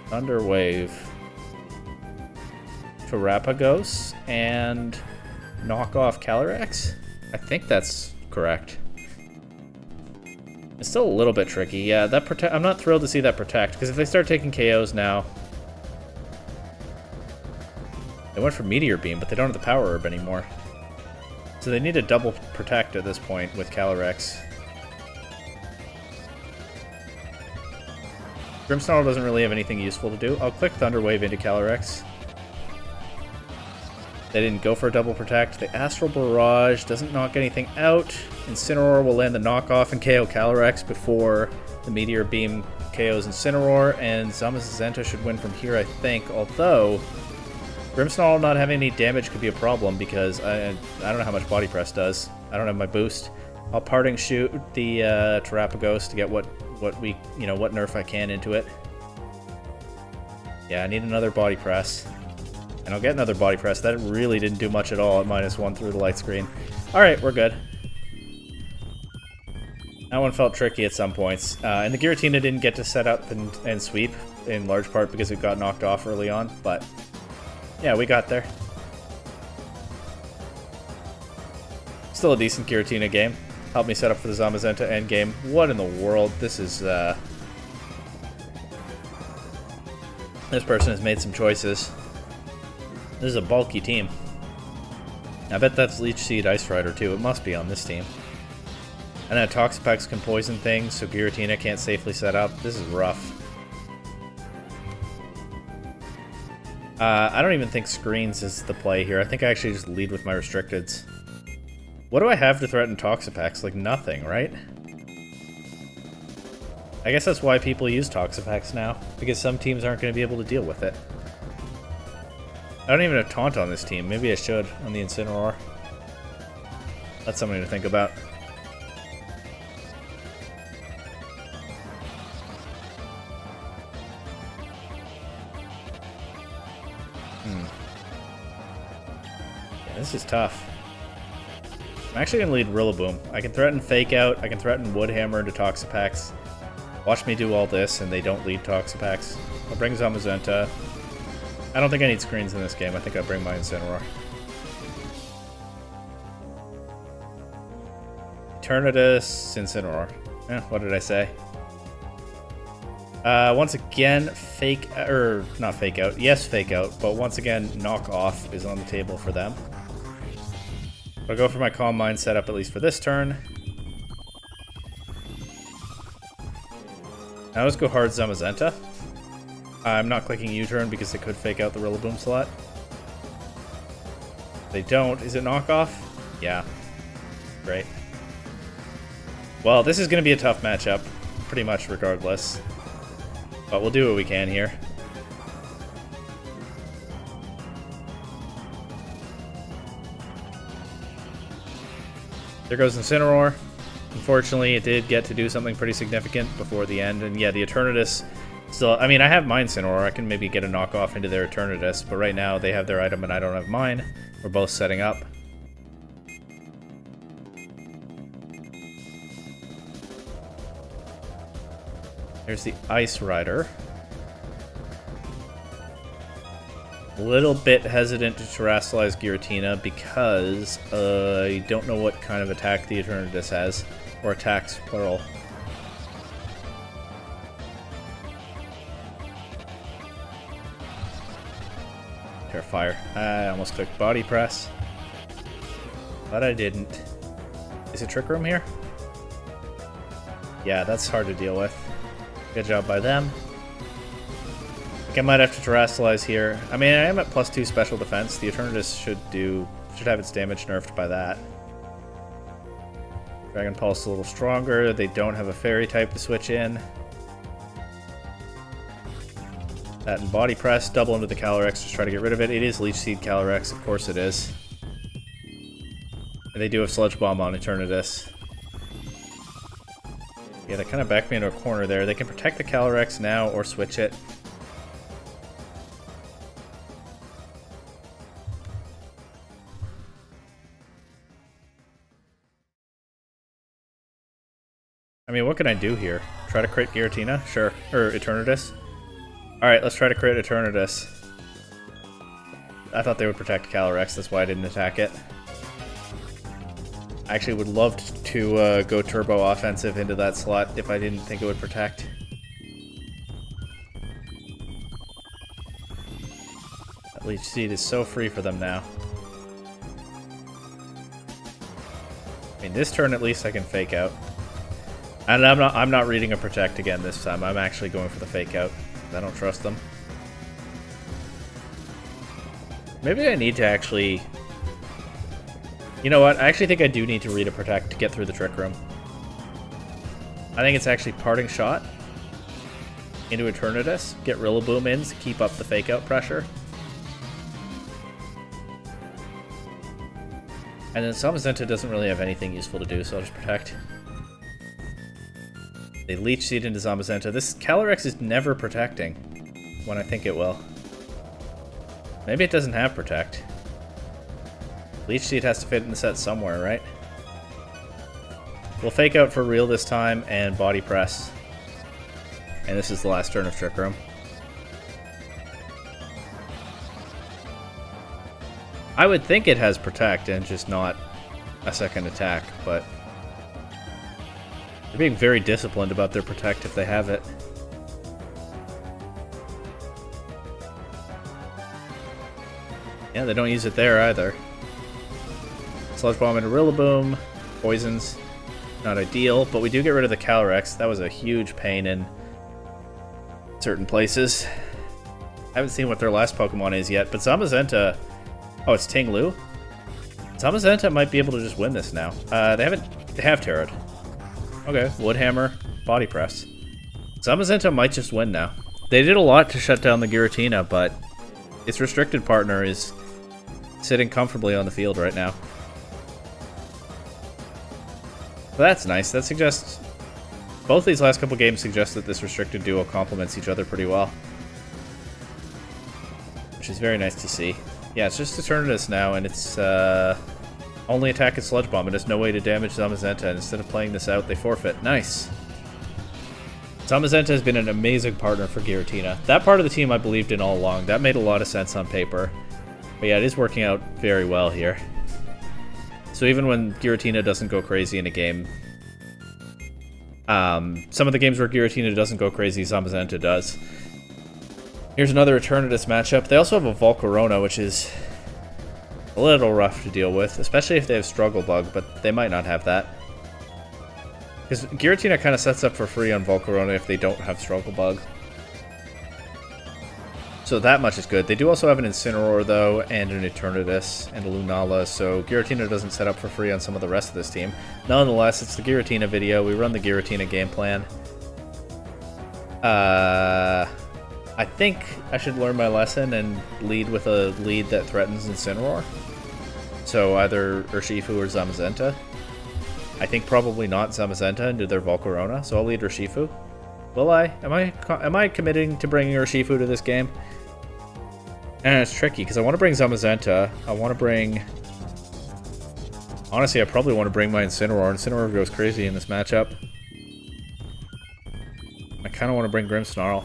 Thunder Wave Terrapagos and knock off Calyrex? I think that's correct. It's still a little bit tricky. Yeah, that I'm not thrilled to see that protect, because if they start taking KOs now... They went for Meteor Beam, but they don't have the Power Herb anymore. So they need a double protect at this point with Calyrex. Grimmsnarl doesn't really have anything useful to do. I'll click Thunder Wave into Calyrex. They didn't go for a double protect. The Astral Barrage doesn't knock anything out. Incineroar will land the knockoff and KO Calyrex before the Meteor Beam KOs Incineroar, and Zamazenta should win from here, I think. Although, Grimmsnarl not having any damage could be a problem because I don't know how much Body Press does. I don't have my boost. I'll Parting Shoot the Terrapagos to get what nerf I can into it. Yeah, I need another Body Press. And I'll get another body press. That really didn't do much at all at -1 through the light screen. Alright, we're good. That one felt tricky at some points. And the Giratina didn't get to set up and sweep, in large part because it got knocked off early on. But, yeah, we got there. Still a decent Giratina game. Helped me set up for the Zamazenta endgame. What in the world? This is, this person has made some choices. This is a bulky team. I bet that's Leech Seed Ice Rider too. It must be on this team. And then Toxapex can poison things, so Giratina can't safely set up. This is rough. I don't even think screens is the play here. I think I actually just lead with my restricteds. What do I have to threaten Toxapex? Like nothing, right? I guess that's why people use Toxapex now, because some teams aren't going to be able to deal with it. I don't even have Taunt on this team. Maybe I should on the Incineroar. That's something to think about. Yeah, this is tough. I'm actually going to lead Rillaboom. I can threaten Fake Out, I can threaten Woodhammer into Toxapex. Watch me do all this and they don't lead Toxapex. I'll bring Zamazenta. I don't think I need screens in this game. I think I'll bring my Incineroar. Eternatus, Incineroar. What did I say? Once again, not Fake Out. Yes, Fake Out, but once again, Knock Off is on the table for them. I'll go for my Calm Mind setup at least for this turn. Now let's go hard Zamazenta. I'm not clicking U-turn because they could fake out the Rillaboom slot. If they don't. Is it knockoff? Yeah. Great. Well, this is going to be a tough matchup, pretty much regardless. But we'll do what we can here. There goes Incineroar. Unfortunately, it did get to do something pretty significant before the end. And yeah, the Eternatus still... I mean, I have mine Incineroar. I can maybe get a knockoff into their Eternatus. But right now, they have their item and I don't have mine. We're both setting up. There's the Ice Rider. A little bit hesitant to Terrasilize Giratina because I don't know what kind of attack the Eternatus has. Or attacks, plural. Terrifier. I almost clicked Body Press. But I didn't. Is it Trick Room here? Yeah, that's hard to deal with. Good job by them. I think I might have to Terrasilize here. I mean, I am at +2 special defense. The Eternatus should have its damage nerfed by that. Dragon Pulse a little stronger. They don't have a fairy type to switch in. That and Body Press, double into the Calyrex to try to get rid of it. It is Leech Seed Calyrex, of course it is. And they do have Sludge Bomb on Eternatus. Yeah, they kind of backed me into a corner there. They can protect the Calyrex now or switch it. I mean, what can I do here? Try to crit Giratina? Sure. Or Eternatus? Alright, let's try to crit Eternatus. I thought they would protect Calyrex, that's why I didn't attack it. I actually would love to go turbo offensive into that slot if I didn't think it would protect. That Leech Seed is so free for them now. I mean, this turn at least I can fake out. And I'm not reading a protect again this time. I'm actually going for the fake out. I don't trust them. Maybe I need to actually... You know what? I actually think I do need to read a protect to get through the Trick Room. I think it's actually Parting Shot into Eternatus. Get Rillaboom in to keep up the fake out pressure. And then Zamazenta doesn't really have anything useful to do, so I'll just protect. They Leech Seed into Zamazenta. This Calyrex is never protecting when I think it will. Maybe it doesn't have Protect. Leech Seed has to fit in the set somewhere, right? We'll Fake Out for real this time and Body Press. And this is the last turn of Trick Room. I would think it has Protect and just not a second attack, but they're being very disciplined about their Protect if they have it. Yeah, they don't use it there either. Sludge Bomb and Rillaboom. Poisons. Not ideal, but we do get rid of the Calyrex. That was a huge pain in certain places. I haven't seen what their last Pokemon is yet, but Zamazenta... Oh, it's Tinglu? Zamazenta might be able to just win this now. They have Terrad. Okay, Woodhammer, Body Press. Zamazenta might just win now. They did a lot to shut down the Giratina, but its restricted partner is sitting comfortably on the field right now. So that's nice. That suggests... Both these last couple games suggest that this restricted duo complements each other pretty well. Which is very nice to see. Yeah, it's just Eternatus now, and it's only attack and Sludge Bomb. It has no way to damage Zamazenta, and instead of playing this out, they forfeit. Nice. Zamazenta has been an amazing partner for Giratina. That part of the team I believed in all along. That made a lot of sense on paper. But yeah, it is working out very well here. So even when Giratina doesn't go crazy in a game, some of the games where Giratina doesn't go crazy, Zamazenta does. Here's another Eternatus matchup. They also have a Volcarona, which is a little rough to deal with, especially if they have Struggle Bug, but they might not have that. Because Giratina kind of sets up for free on Volcarona if they don't have Struggle Bug. So that much is good. They do also have an Incineroar, though, and an Eternatus, and a Lunala, so Giratina doesn't set up for free on some of the rest of this team. Nonetheless, it's the Giratina video. We run the Giratina game plan. I think I should learn my lesson and lead with a lead that threatens Incineroar. So either Urshifu or Zamazenta. I think probably not Zamazenta into their Volcarona, so I'll lead Urshifu. Will I? Am I committing to bringing Urshifu to this game? And it's tricky, because I want to bring Zamazenta. I want to bring... Honestly, I probably want to bring my Incineroar. Incineroar goes crazy in this matchup. I kind of want to bring Grimmsnarl.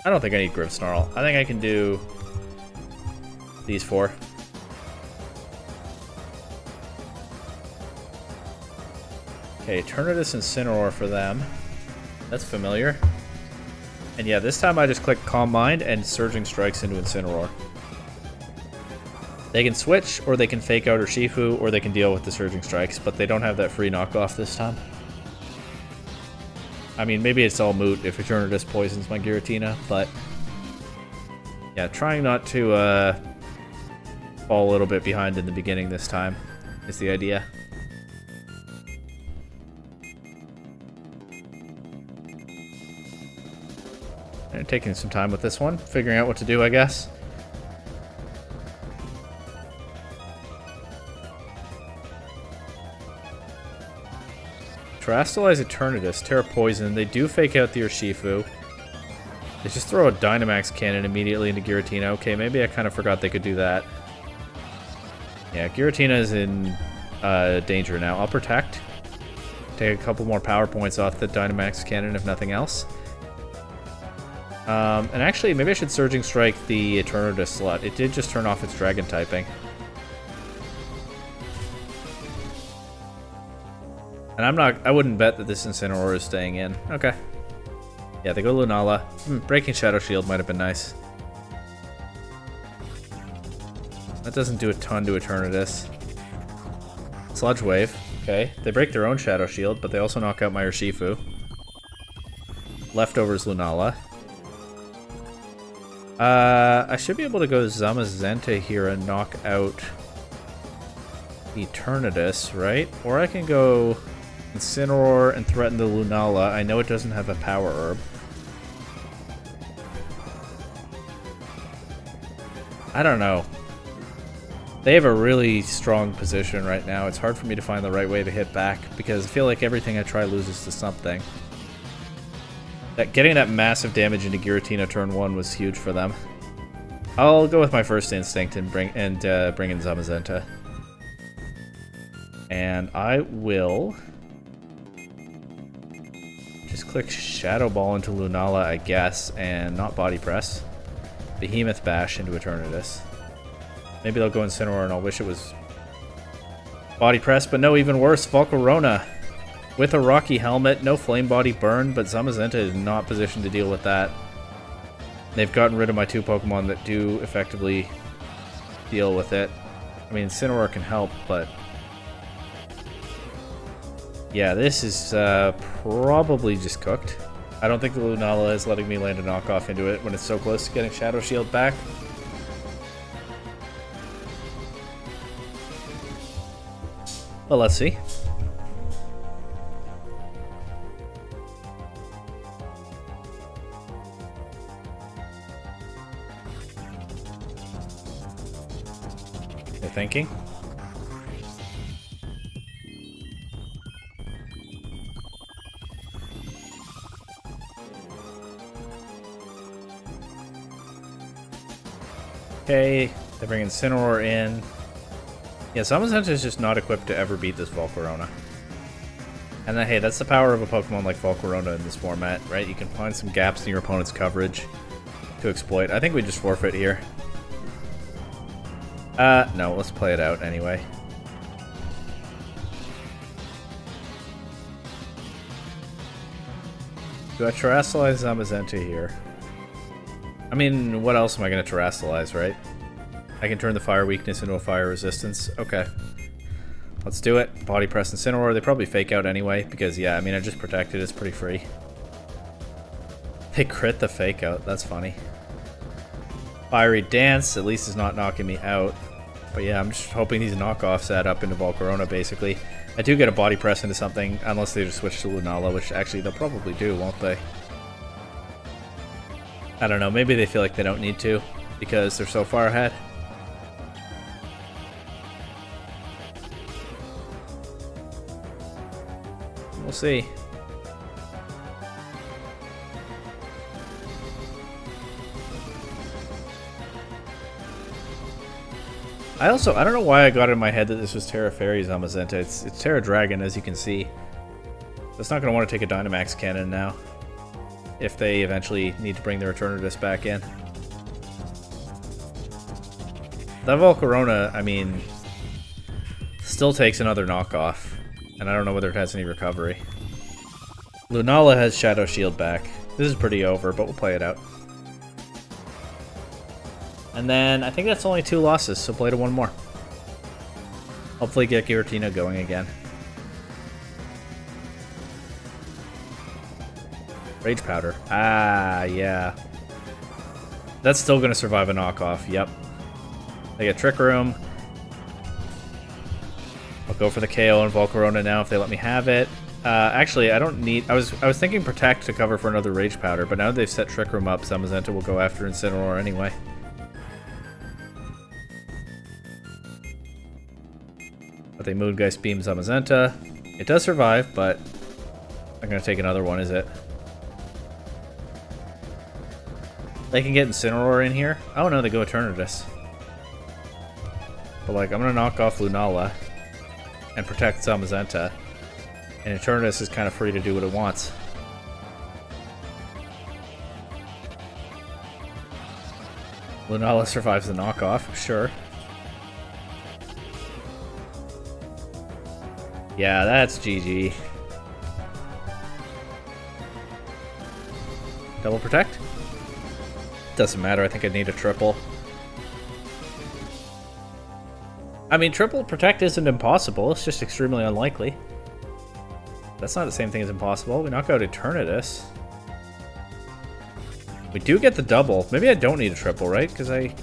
I don't think I need Grimmsnarl. I think I can do these four. Okay, Eternatus and Incineroar for them. That's familiar. And yeah, this time I just click Calm Mind and Surging Strikes into Incineroar. They can switch, or they can Fake Out Urshifu, or they can deal with the Surging Strikes, but they don't have that free knockoff this time. I mean, maybe it's all moot if Eternatus poisons my Giratina, but... Yeah, trying not to fall a little bit behind in the beginning this time is the idea. And taking some time with this one, figuring out what to do, I guess. Terastallize Eternatus, Terra Poison. They do Fake Out the Urshifu. They just throw a Dynamax Cannon immediately into Giratina. Okay, maybe I kind of forgot they could do that. Yeah, Giratina is in danger now. I'll Protect. Take a couple more power points off the Dynamax Cannon, if nothing else. And actually, maybe I should Surging Strike the Eternatus slot. It did just turn off its Dragon typing. And I wouldn't bet that this Incineroar is staying in. Okay. Yeah, they go Lunala. Breaking Shadow Shield might have been nice. That doesn't do a ton to Eternatus. Sludge Wave. Okay. They break their own Shadow Shield, but they also knock out my Urshifu. Leftovers Lunala. I should be able to go Zamazenta here and knock out Eternatus, right? Or I can go Incineroar and threaten the Lunala. I know it doesn't have a Power Herb. I don't know. They have a really strong position right now. It's hard for me to find the right way to hit back because I feel like everything I try loses to something. Getting that massive damage into Giratina turn 1 was huge for them. I'll go with my first instinct and bring in Zamazenta. And I will just click Shadow Ball into Lunala, I guess, and not Body Press. Behemoth Bash into Eternatus. Maybe they'll go Incineroar and I'll wish it was Body Press, but no, even worse, Volcarona. With a Rocky Helmet, no Flame Body Burn, but Zamazenta is not positioned to deal with that. They've gotten rid of my 2 Pokemon that do effectively deal with it. I mean, Incineroar can help, but... yeah, this is probably just cooked. I don't think the Lunala is letting me land a knockoff into it when it's so close to getting Shadow Shield back. Well, let's see. You're thinking? Okay, they bring Incineroar in. Yeah, Zamazenta is just not equipped to ever beat this Volcarona. And then, hey, that's the power of a Pokemon like Volcarona in this format, right? You can find some gaps in your opponent's coverage to exploit. I think we just forfeit here. No, let's play it out anyway. Do I Terrasilize Zamazenta here? I mean, what else am I going to Terrasilize, right? I can turn the Fire Weakness into a Fire Resistance. Okay. Let's do it. Body Press Incineroar. They probably fake out anyway, because, yeah, I mean, I just protected. It's pretty free. They crit the fake out. That's funny. Fiery Dance, at least is not knocking me out. But yeah, I'm just hoping these knockoffs add up into Volcarona, basically. I do get a Body Press into something, unless they just switch to Lunala, which actually they'll probably do, won't they? I don't know, maybe they feel like they don't need to, because they're so far ahead. We'll see. I don't know why I got it in my head that this was Terra Fairy Zamazenta. It's Terra Dragon, as you can see. It's not going to want to take a Dynamax Cannon now, if they eventually need to bring their Eternatus back in. That Volcarona, I mean, still takes another knockoff, and I don't know whether it has any recovery. Lunala has Shadow Shield back. This is pretty over, but we'll play it out. And then I think that's only 2 losses, so play to 1 more. Hopefully get Giratina going again. Rage Powder. Ah, yeah. That's still going to survive a knockoff, yep. They get Trick Room. I'll go for the KO on Volcarona now if they let me have it. Actually, I don't need... I was thinking Protect to cover for another Rage Powder, but now that they've set Trick Room up, Zamazenta will go after Incineroar anyway. But they Moongeist Beam Zamazenta. It does survive, but I'm going to take another one, is it? They can get Incineroar in here. Oh no, they go Eternatus. But like, I'm going to knock off Lunala and protect Zamazenta. And Eternatus is kind of free to do what it wants. Lunala survives the knockoff, sure. Yeah, that's GG. Double Protect? Doesn't matter, I think I need a triple. I mean, triple Protect isn't impossible, it's just extremely unlikely. That's not the same thing as impossible. We knock out Eternatus. We do get the double. Maybe I don't need a triple, right? Because they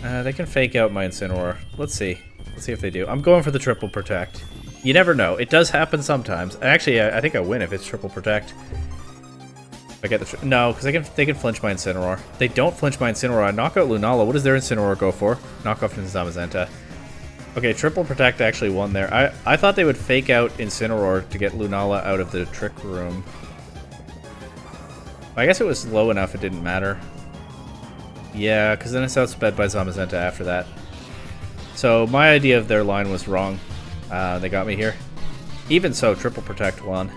can fake out my Incineroar. Let's see. Let's see if they do. I'm going for the triple Protect. You never know. It does happen sometimes. Actually, I think I win if it's triple Protect. I get the no, because they can flinch my Incineroar. They don't flinch my Incineroar. I knock out Lunala. What does their Incineroar go for? Knock off into Zamazenta. Okay, triple Protect actually won there. I thought they would fake out Incineroar to get Lunala out of the Trick Room. I guess it was low enough it didn't matter. Yeah, because then it's outsped by Zamazenta after that. So my idea of their line was wrong. They got me here. Even so, triple protect won.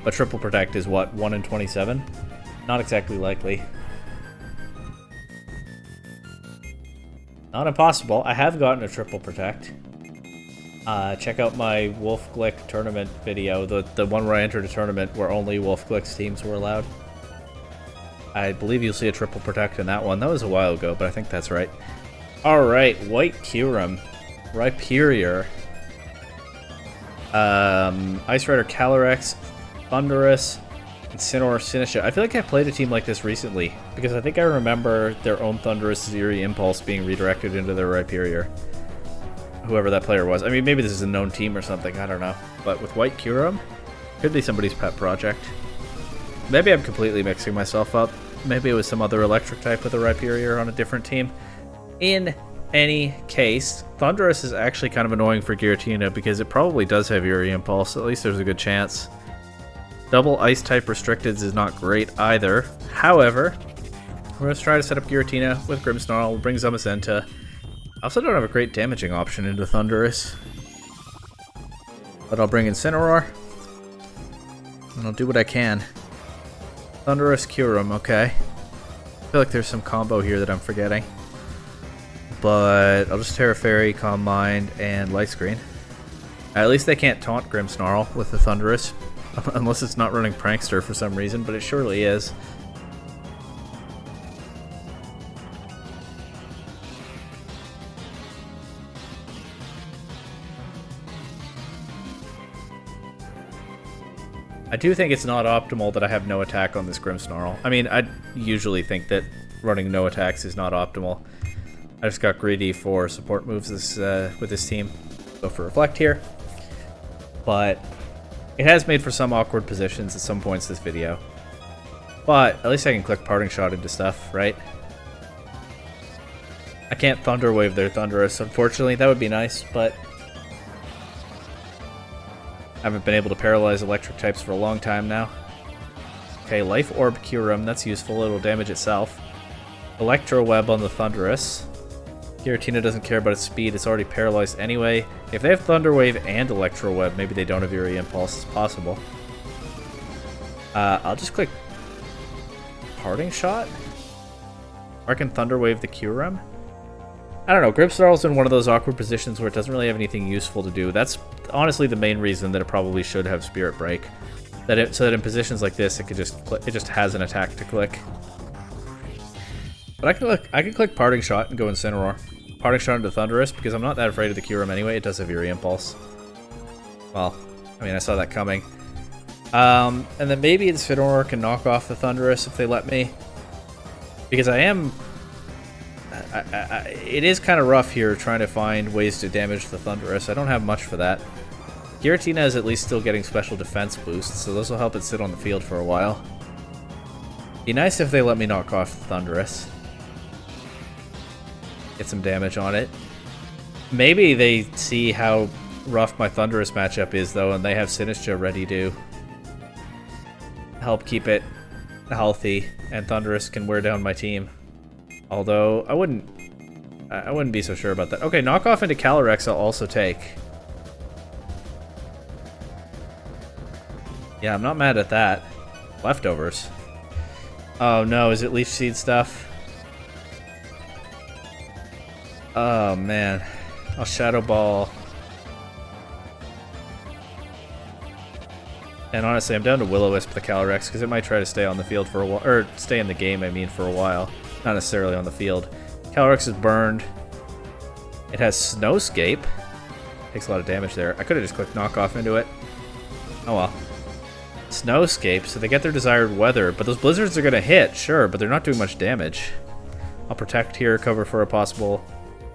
But triple protect is what, 1 in 27? Not exactly likely. Not impossible. I have gotten a triple protect. Check out my Wolf Glick tournament video, the one where I entered a tournament where only Wolf Glick's teams were allowed. I believe you'll see a triple protect in that one. That was a while ago, but I think that's right. Alright, White Kyurem. Rhyperior. Ice Rider Calyrex, Thundurus, Incineroar, Sinistcha. I feel like I played a team like this recently, because I think I remember their own Thundurus Eerie Impulse being redirected into their Rhyperior. Whoever that player was. I mean, maybe this is a known team or something, I don't know. But with White Kyurem, could be somebody's pet project. Maybe I'm completely mixing myself up. Maybe it was some other electric type with a Rhyperior on a different team. In any case, Thundurus is actually kind of annoying for Giratina because it probably does have Eerie Impulse. At least there's a good chance. Double Ice type restricted is not great either. However, we're going to try to set up Giratina with Grimmsnarl. We'll bring Zamazenta. I also don't have a great damaging option into Thundurus. But I'll bring Incineroar. And I'll do what I can. Thundurus, Kyurem, okay. I feel like there's some combo here that I'm forgetting. But I'll just Terra Fairy, Calm Mind, and Light Screen. At least they can't taunt Grimmsnarl with the Thundurus. Unless it's not running Prankster for some reason, but it surely is. I do think it's not optimal that I have no attack on this Grimmsnarl. I mean, I usually think that running no attacks is not optimal. I just got greedy for support moves with this team. Go for Reflect here. But it has made for some awkward positions at some points this video. But at least I can click Parting Shot into stuff, right? I can't Thunder Wave their Thundurus, unfortunately. That would be nice, but I haven't been able to paralyze electric types for a long time now. Okay, Life Orb Kyurem, that's useful. It'll damage itself. Electro Web on the Thundurus. Giratina doesn't care about its speed. It's already paralyzed anyway. If they have Thunder Wave and Electro Web, maybe they don't have Eerie Impulse. It's possible. I'll just click Parting Shot. Or I can Thunder Wave the Kyurem. I don't know. Grimmsnarl's in one of those awkward positions where it doesn't really have anything useful to do. That's honestly the main reason that it probably should have Spirit Break. So that in positions like this, it just has an attack to click. But I can click Parting Shot and go Incineroar. Parting Shot into Thundurus, because I'm not that afraid of the Kyurem anyway. It does have Eerie Impulse. Well, I mean, I saw that coming. And then maybe Incineroar can knock off the Thundurus if they let me. Because I am... it is kind of rough here trying to find ways to damage the Thundurus. I don't have much for that. Giratina is at least still getting special defense boosts, so those will help it sit on the field for a while. Be nice if they let me knock off the Thundurus. Get some damage on it. Maybe they see how rough my Thundurus matchup is, though, and they have Sinistcha ready to help keep it healthy, and Thundurus can wear down my team. Although, I wouldn't be so sure about that. Okay, knock off into Calyrex I'll also take. Yeah, I'm not mad at that. Leftovers. Oh no, is it Leaf Seed stuff? Oh man. I'll Shadow Ball. And honestly, I'm down to Will-O-Wisp the Calyrex because it might try to stay on the field for a while, or stay in the game, I mean, for a while. Not necessarily on the field. Calyrex is burned. It has Snowscape. Takes a lot of damage there. I could have just clicked Knockoff into it. Oh well. Snowscape, so they get their desired weather, but those blizzards are going to hit, sure, but they're not doing much damage. I'll Protect here, cover for a possible...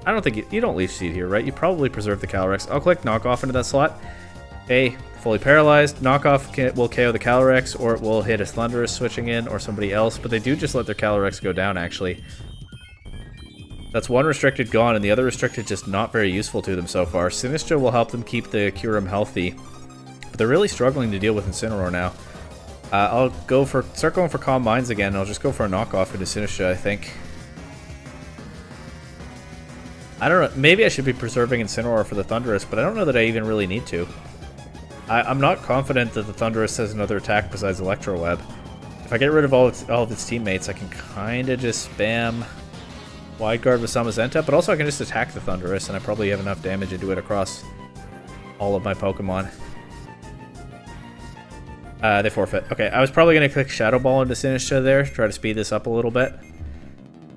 I don't think you don't Leaf Seed here, right? You probably preserve the Calyrex. I'll click Knockoff into that slot. Okay, fully paralyzed. Knockoff will KO the Calyrex, or it will hit a Thundurus switching in, or somebody else, but they do just let their Calyrex go down, actually. That's one restricted gone, and the other restricted just not very useful to them so far. Sinistcha will help them keep the Kyurem healthy, but they're really struggling to deal with Incineroar now. I'll start going for Calm Minds again, and I'll just go for a knockoff into Sinistcha, I think. I don't know. Maybe I should be preserving Incineroar for the Thundurus, but I don't know that I even really need to. I'm not confident that the Thundurus has another attack besides Electro Web. If I get rid of all of its teammates, I can kind of just spam Wide Guard with Zamazenta, but also I can just attack the Thundurus, and I probably have enough damage into it across all of my Pokemon. They forfeit. Okay, I was probably going to click Shadow Ball into Sinistcha there, try to speed this up a little bit.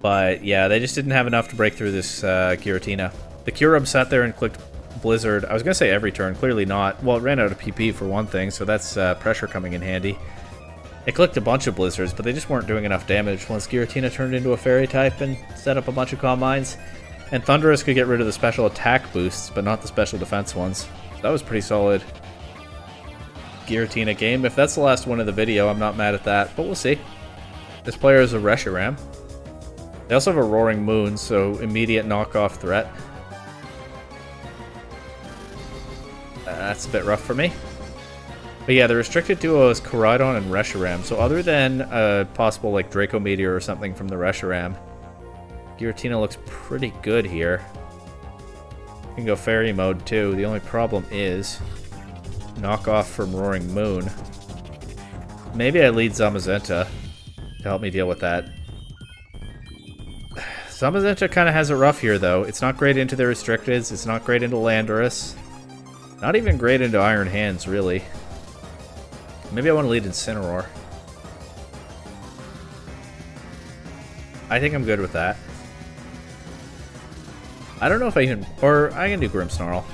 But yeah, they just didn't have enough to break through this Giratina. The Curub sat there and clicked Blizzard. I was going to say every turn, clearly not. Well, it ran out of PP for one thing, so that's pressure coming in handy. It clicked a bunch of Blizzards, but they just weren't doing enough damage once Giratina turned into a Fairy type and set up a bunch of Calm Minds. And Thundurus could get rid of the special attack boosts, but not the special defense ones. That was pretty solid Giratina game. If that's the last one of the video, I'm not mad at that, but we'll see. This player is a Reshiram. They also have a Roaring Moon, so immediate knockoff threat. That's a bit rough for me. But yeah, the restricted duo is Koraidon and Reshiram, so other than a possible like Draco Meteor or something from the Reshiram, Giratina looks pretty good here. You can go Fairy mode too. The only problem is knockoff from Roaring Moon. Maybe I lead Zamazenta to help me deal with that. Zamazenta kind of has it rough here, though. It's not great into the Restricteds. It's not great into Landorus. Not even great into Iron Hands, really. Maybe I want to lead Incineroar. I think I'm good with that. I don't know if I can... Or I can do Grimmsnarl.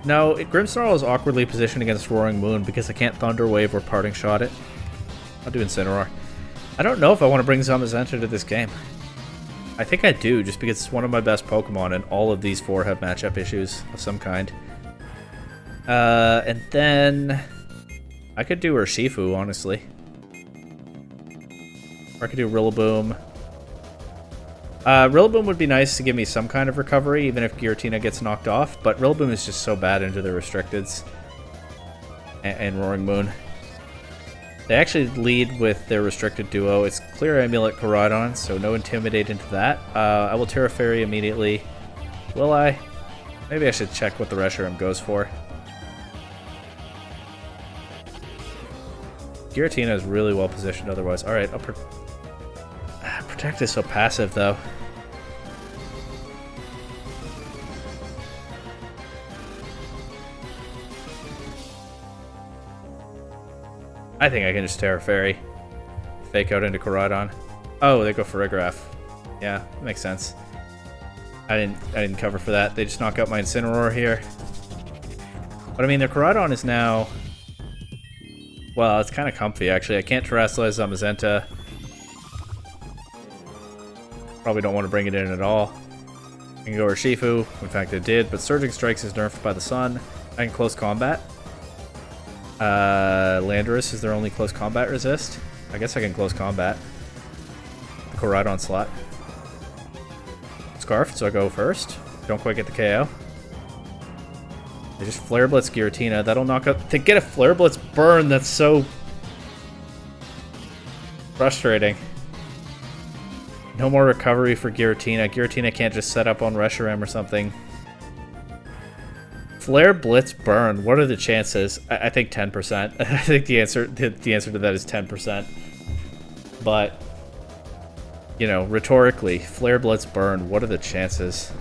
No, Grimmsnarl is awkwardly positioned against Roaring Moon because I can't Thunder Wave or Parting Shot it. I'll do Incineroar. I don't know if I want to bring Zamazenta to this game. I think I do, just because it's one of my best Pokemon, and all of these four have matchup issues of some kind. And then I could do Urshifu, honestly. Or I could do Rillaboom. Rillaboom would be nice to give me some kind of recovery, even if Giratina gets knocked off, but Rillaboom is just so bad into the Restricteds. And Roaring Moon. They actually lead with their restricted duo. It's Clear Amulet Koraidon, so no Intimidate into that. I will Terra Fairy immediately. Will I? Maybe I should check what the Reshiram goes for. Giratina is really well positioned otherwise. Alright, I'll Protect is so passive, though. I think I can just Terra Fairy. Fake out into Koraidon. Oh, they go for Rigraph. Yeah, that makes sense. I didn't cover for that. They just knock out my Incineroar here. But I mean, their Koraidon is now... Well, it's kind of comfy, actually. I can't Terrasilize Zamazenta. Probably don't want to bring it in at all. I can go Urshifu. In fact, I did, but Surging Strikes is nerfed by the sun. I can Close Combat. Landorus is their only Close Combat resist. I guess I can Close Combat. The Koraidon slot. Scarf, so I go first. Don't quite get the KO. They just Flare Blitz Giratina. That'll knock out... They get a Flare Blitz burn. That's so... frustrating. No more recovery for Giratina. Giratina can't just set up on Reshiram or something. Flare Blitz burn. What are the chances? I think 10%. I think the answer to that is 10%. But you know, rhetorically, Flare Blitz burn. What are the chances?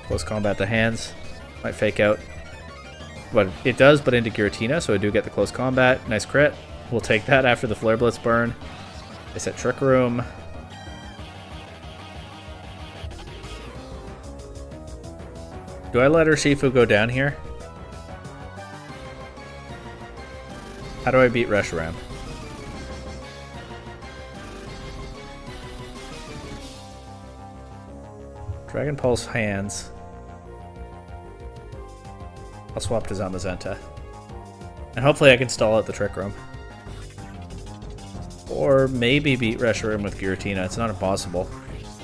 Close combat to hands. Might fake out. But it does, but into Giratina, so I do get the close combat. Nice crit. We'll take that after the Flare Blitz burn. I set Trick Room. Do I let Urshifu go down here? How do I beat Reshiram? Dragon Pulse hands. I'll swap to Zamazenta. And hopefully I can stall out the Trick Room. Or maybe beat Reshiram with Giratina. It's not impossible.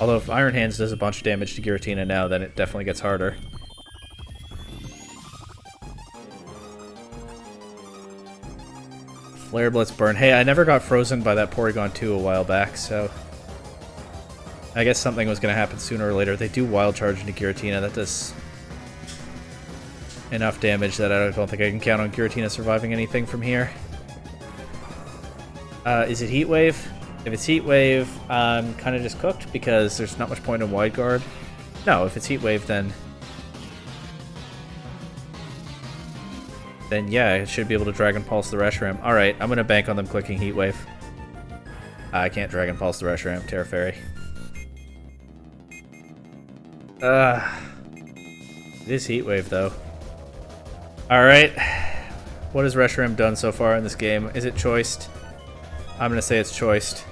Although if Iron Hands does a bunch of damage to Giratina now, then it definitely gets harder. Flare Blitz burn. Hey, I never got frozen by that Porygon 2 a while back, so I guess something was going to happen sooner or later. They do Wild Charge into Giratina. That does enough damage that I don't think I can count on Giratina surviving anything from here. Is it Heat Wave? If it's Heat Wave, I'm kind of just cooked because there's not much point in Wide Guard. No, if it's Heat Wave, then yeah, I should be able to Dragon Pulse the Reshiram. Alright, I'm going to bank on them clicking Heat Wave. I can't Dragon Pulse the Reshiram. Terra Fairy. It is Heat Wave, though. Alright. What has Reshiram done so far in this game? Is it choiced? I'm going to say it's choiced.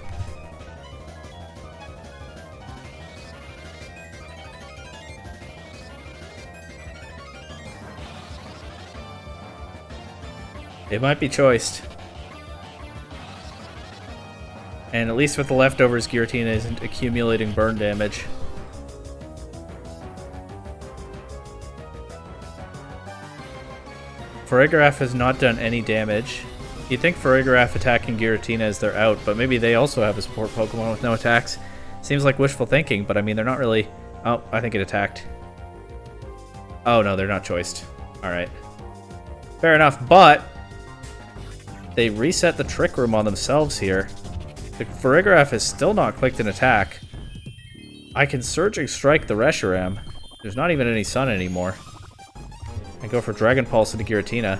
It might be choiced. And at least with the leftovers, Giratina isn't accumulating burn damage. Farigiraf has not done any damage. You'd think Farigiraf attacking Giratina as they're out, but maybe they also have a support Pokemon with no attacks. Seems like wishful thinking, but I mean, they're not really... Oh, I think it attacked. Oh, no, they're not choiced. Alright. Fair enough, but they reset the Trick Room on themselves here. The Farigiraf has still not clicked an attack. I can Surging Strike the Reshiram. There's not even any Sun anymore. I go for Dragon Pulse into Giratina.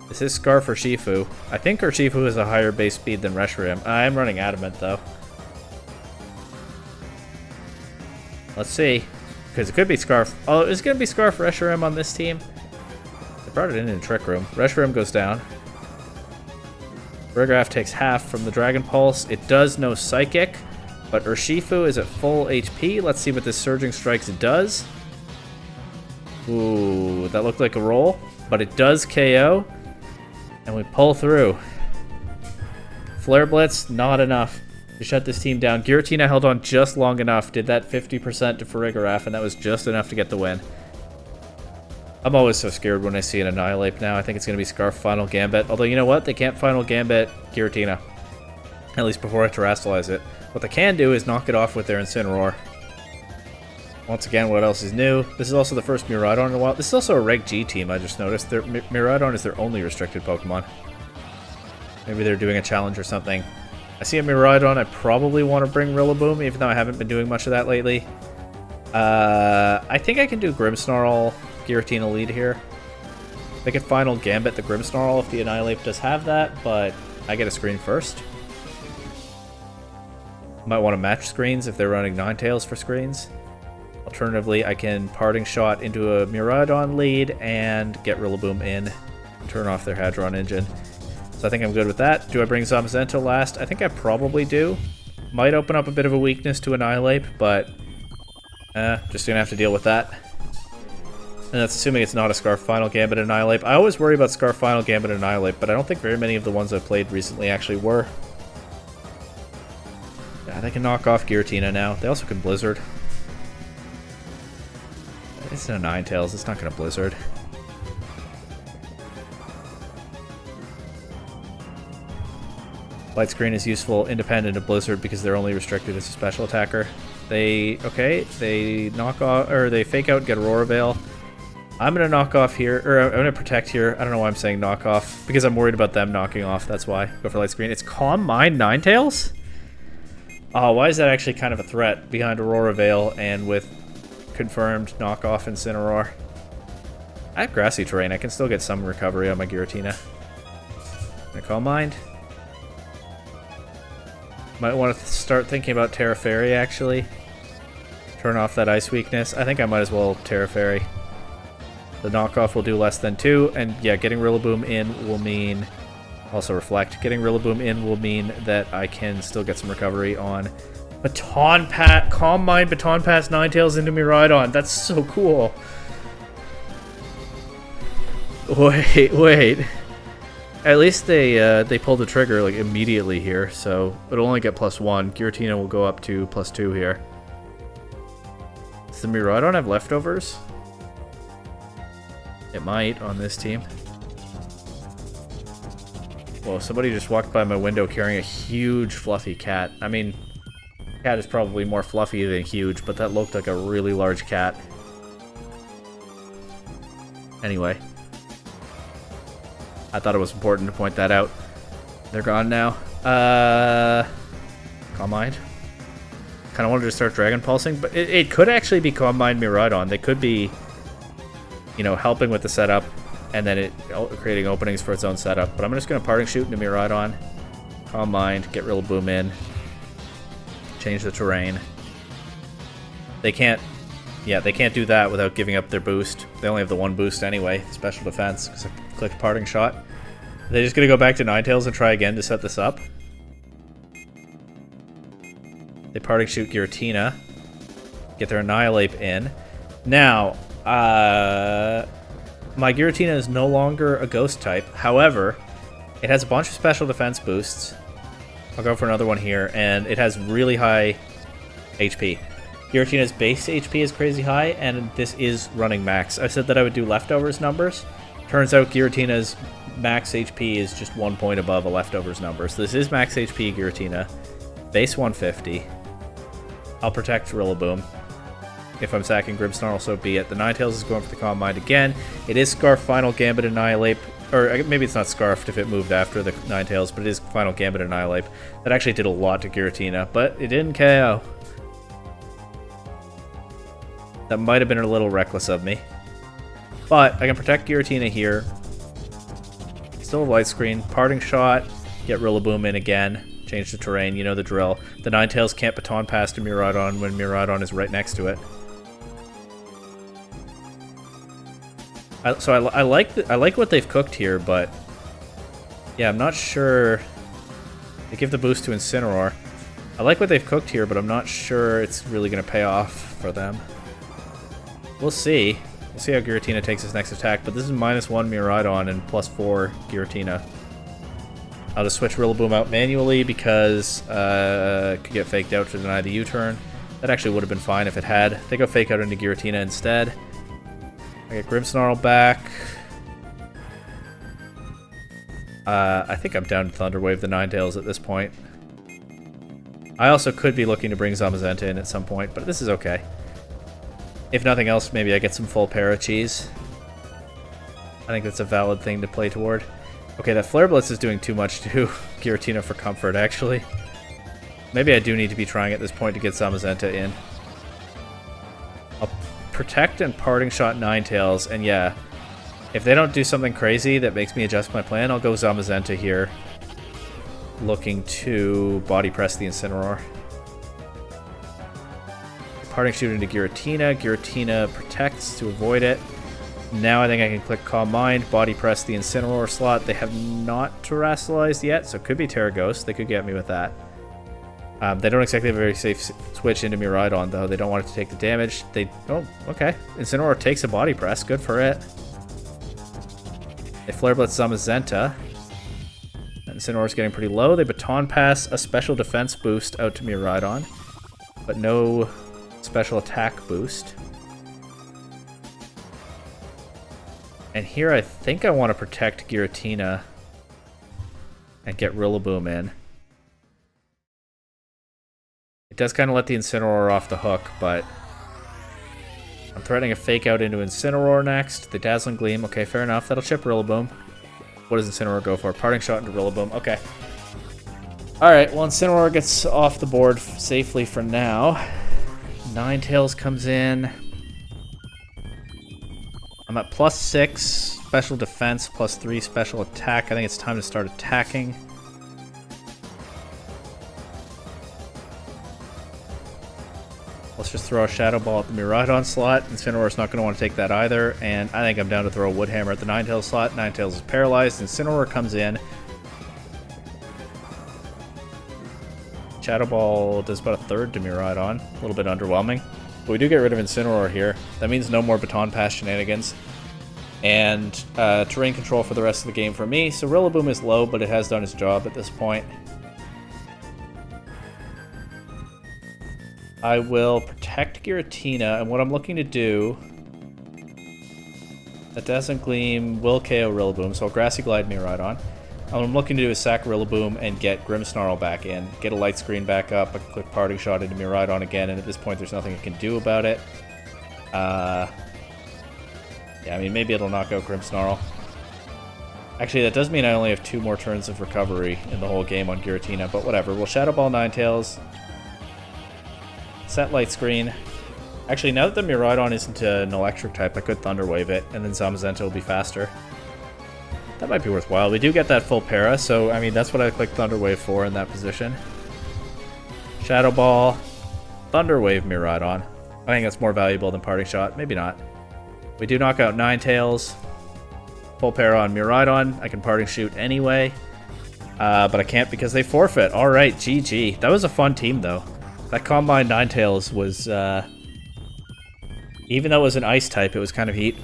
This is Scarf or Shifu. I think Urshifu has a higher base speed than Reshiram. I'm running Adamant, though. Let's see. Because it could be Scarf. Oh, it's going to be Scarf Reshiram on this team. They brought it in the Trick Room. Reshiram goes down. Farigiraf takes half from the Dragon Pulse. It does no Psychic, but Urshifu is at full HP. Let's see what this Surging Strikes does. Ooh, that looked like a roll, but it does KO, and we pull through. Flare Blitz, not enough to shut this team down. Giratina held on just long enough, did that 50% to Farigiraf, and that was just enough to get the win. I'm always so scared when I see an Annihilate now. I think it's going to be Scarf Final Gambit. Although, you know what? They can't Final Gambit Giratina. At least before I Terrastallize it. What they can do is knock it off with their Incineroar. Once again, what else is new? This is also the first Miraidon in a while. This is also a Reg G team, I just noticed. Miraidon is their only restricted Pokemon. Maybe they're doing a challenge or something. I see a Miraidon. I probably want to bring Rillaboom, even though I haven't been doing much of that lately. I think I can do Grimmsnarl Giratina lead here. They could Final Gambit the Grimmsnarl if the Annihilate does have that, but I get a screen first. Might want to match screens if they're running Ninetales for screens. Alternatively, I can Parting Shot into a Miraidon lead and get Rillaboom in and turn off their Hadron engine. So I think I'm good with that. Do I bring Zamazenta last? I think I probably do. Might open up a bit of a weakness to Annihilate, but just gonna have to deal with that. And that's assuming it's not a Scarf Final Gambit Annihilate. I always worry about Scarf Final Gambit Annihilate, but I don't think very many of the ones I've played recently actually were. Yeah, they can knock off Giratina now. They also can Blizzard. It's no Ninetales, it's not going to Blizzard. Light Screen is useful independent of Blizzard because they're only restricted as a special attacker. They knock off, or they fake out and get Aurora Veil. I'm going to knock off here, or I'm going to protect here. I don't know why I'm saying knock off, because I'm worried about them knocking off, that's why. Go for Light Screen. It's Calm Mind Ninetales? Oh, why is that actually kind of a threat behind Aurora Veil and with confirmed knockoff Incineroar? I have Grassy Terrain. I can still get some recovery on my Giratina. Gonna Calm Mind. Might want to start thinking about Terra Fairy, actually. Turn off that Ice Weakness. I think I might as well Terra Fairy. The knockoff will do less than 2, and yeah, getting Rillaboom in will mean... Also Reflect. Getting Rillaboom in will mean that I can still get some recovery on Baton Pat, Calm Mind, Baton Pass Ninetales into Miraidon. That's so cool. Wait. At least they pulled the trigger like immediately here, so it'll only get +1. Giratina will go up to +2 here. Does the Miraidon have leftovers? It might on this team. Whoa, somebody just walked by my window carrying a huge fluffy cat. I mean, cat is probably more fluffy than huge, but that looked like a really large cat. Anyway. I thought it was important to point that out. They're gone now. Calm Mind. Kind of wanted to start Dragon Pulsing, but it could actually be Calm Mind Miraidon. They could be, you know, helping with the setup, and then it creating openings for its own setup. But I'm just going to Parting Shoot into Miraidon. Calm Mind, get Rillaboom in. Change the terrain. They can't do that without giving up their boost. They only have the one boost anyway, Special Defense, because I clicked Parting Shot. Are they just going to go back to Ninetales and try again to set this up? They Parting Shoot Giratina. Get their Annihilate in. Now, my Giratina is no longer a Ghost type. However, it has a bunch of Special Defense boosts. I'll go for another one here, and it has really high HP. Giratina's base HP is crazy high, and this is running max. I said that I would do leftovers numbers. Turns out Giratina's max HP is just 1 point above a leftovers number. So this is max HP Giratina. Base 150. I'll protect Rillaboom. If I'm sacking Grimmsnarl, so be it. The Ninetales is going for the Calm Mind again. It is Scarf Final Gambit Annihilate. Or maybe it's not Scarfed if it moved after the Ninetales, but it is Final Gambit Annihilate. That actually did a lot to Giratina, but it didn't KO. That might have been a little reckless of me. But I can protect Giratina here. Still a Light Screen. Parting Shot. Get Rillaboom in again. Change the terrain, you know the drill. The Ninetales can't Baton Pass to Miraidon when Miraidon is right next to it. I like what they've cooked here, but yeah, I'm not sure. They give the boost to Incineroar. I like what they've cooked here, but I'm not sure it's really going to pay off for them. We'll see. We'll see how Giratina takes his next attack, but this is -1 Miraidon and +4 Giratina. I'll just switch Rillaboom out manually because it could get faked out to deny the U-turn. That actually would have been fine if it had. They go fake out into Giratina instead. I get Grimmsnarl back. I think I'm down to Thunder Wave the Ninetales at this point. I also could be looking to bring Zamazenta in at some point, but this is okay. If nothing else, maybe I get some full Paracheese. I think that's a valid thing to play toward. Okay, that Flare Blitz is doing too much to Giratina for comfort, actually. Maybe I do need to be trying at this point to get Zamazenta in. I'll protect and Parting Shot Ninetales, and yeah, if they don't do something crazy that makes me adjust my plan, I'll go Zamazenta here, looking to Body Press the Incineroar. Parting Shoot into Giratina. Giratina protects to avoid it. Now I think I can click Calm Mind, Body Press the Incineroar slot. They have not Terrasalized yet, so it could be Terra Ghost. They could get me with that. They don't exactly have a very safe switch into Miraidon, though. They don't want it to take the damage. Oh, okay. Incineroar takes a Body Press. Good for it. They Flare Blitz Zamazenta. Incineroar's getting pretty low. They Baton Pass a Special Defense boost out to Miraidon, but no special attack boost. And here I think I want to protect Giratina and get Rillaboom in. It does kind of let the Incineroar off the hook, but I'm threatening a fake out into Incineroar next. The Dazzling Gleam. Okay, fair enough. That'll chip Rillaboom. What does Incineroar go for? Parting Shot into Rillaboom. Okay. Alright, well, Incineroar gets off the board safely for now. Ninetales comes in. I'm at +6 special defense, +3 special attack. I think it's time to start attacking. Let's just throw a Shadow Ball at the Miraidon slot. Incineroar's not going to want to take that either. And I think I'm down to throw a Woodhammer at the Ninetales slot. Ninetales is paralyzed. Incineroar comes in. Shadow Ball does about a third to Miraidon. A little bit underwhelming. But we do get rid of Incineroar here. That means no more Baton Pass shenanigans. And terrain control for the rest of the game for me. So Rillaboom is low, but it has done its job at this point. I will protect Giratina, and what I'm looking to do... That Dazzling Gleam will KO Rillaboom, so I'll Grassy Glide Miraidon. All I'm looking to do is sack Rillaboom and get Grimmsnarl back in. Get a light screen back up, I can click Parting Shot into Miraidon again, and at this point there's nothing I can do about it. Yeah, I mean, maybe it'll knock out Grimmsnarl. Actually, that does mean I only have 2 more turns of recovery in the whole game on Giratina, but whatever. We'll Shadow Ball Ninetales. Set Light Screen. Actually, now that the Miraidon isn't an electric type, I could Thunder Wave it, and then Zamazenta will be faster. That might be worthwhile. We do get that full para, so I mean, that's what I click Thunder Wave for in that position. Shadow Ball, Thunder Wave Miraidon. I think that's more valuable than Parting Shot. Maybe not. We do knock out Ninetales. Full para on Miraidon. I can Parting Shoot anyway. But I can't because they forfeit. Alright, GG. That was a fun team, though. That Combine Ninetales was... even though it was an Ice type, it was kind of heat.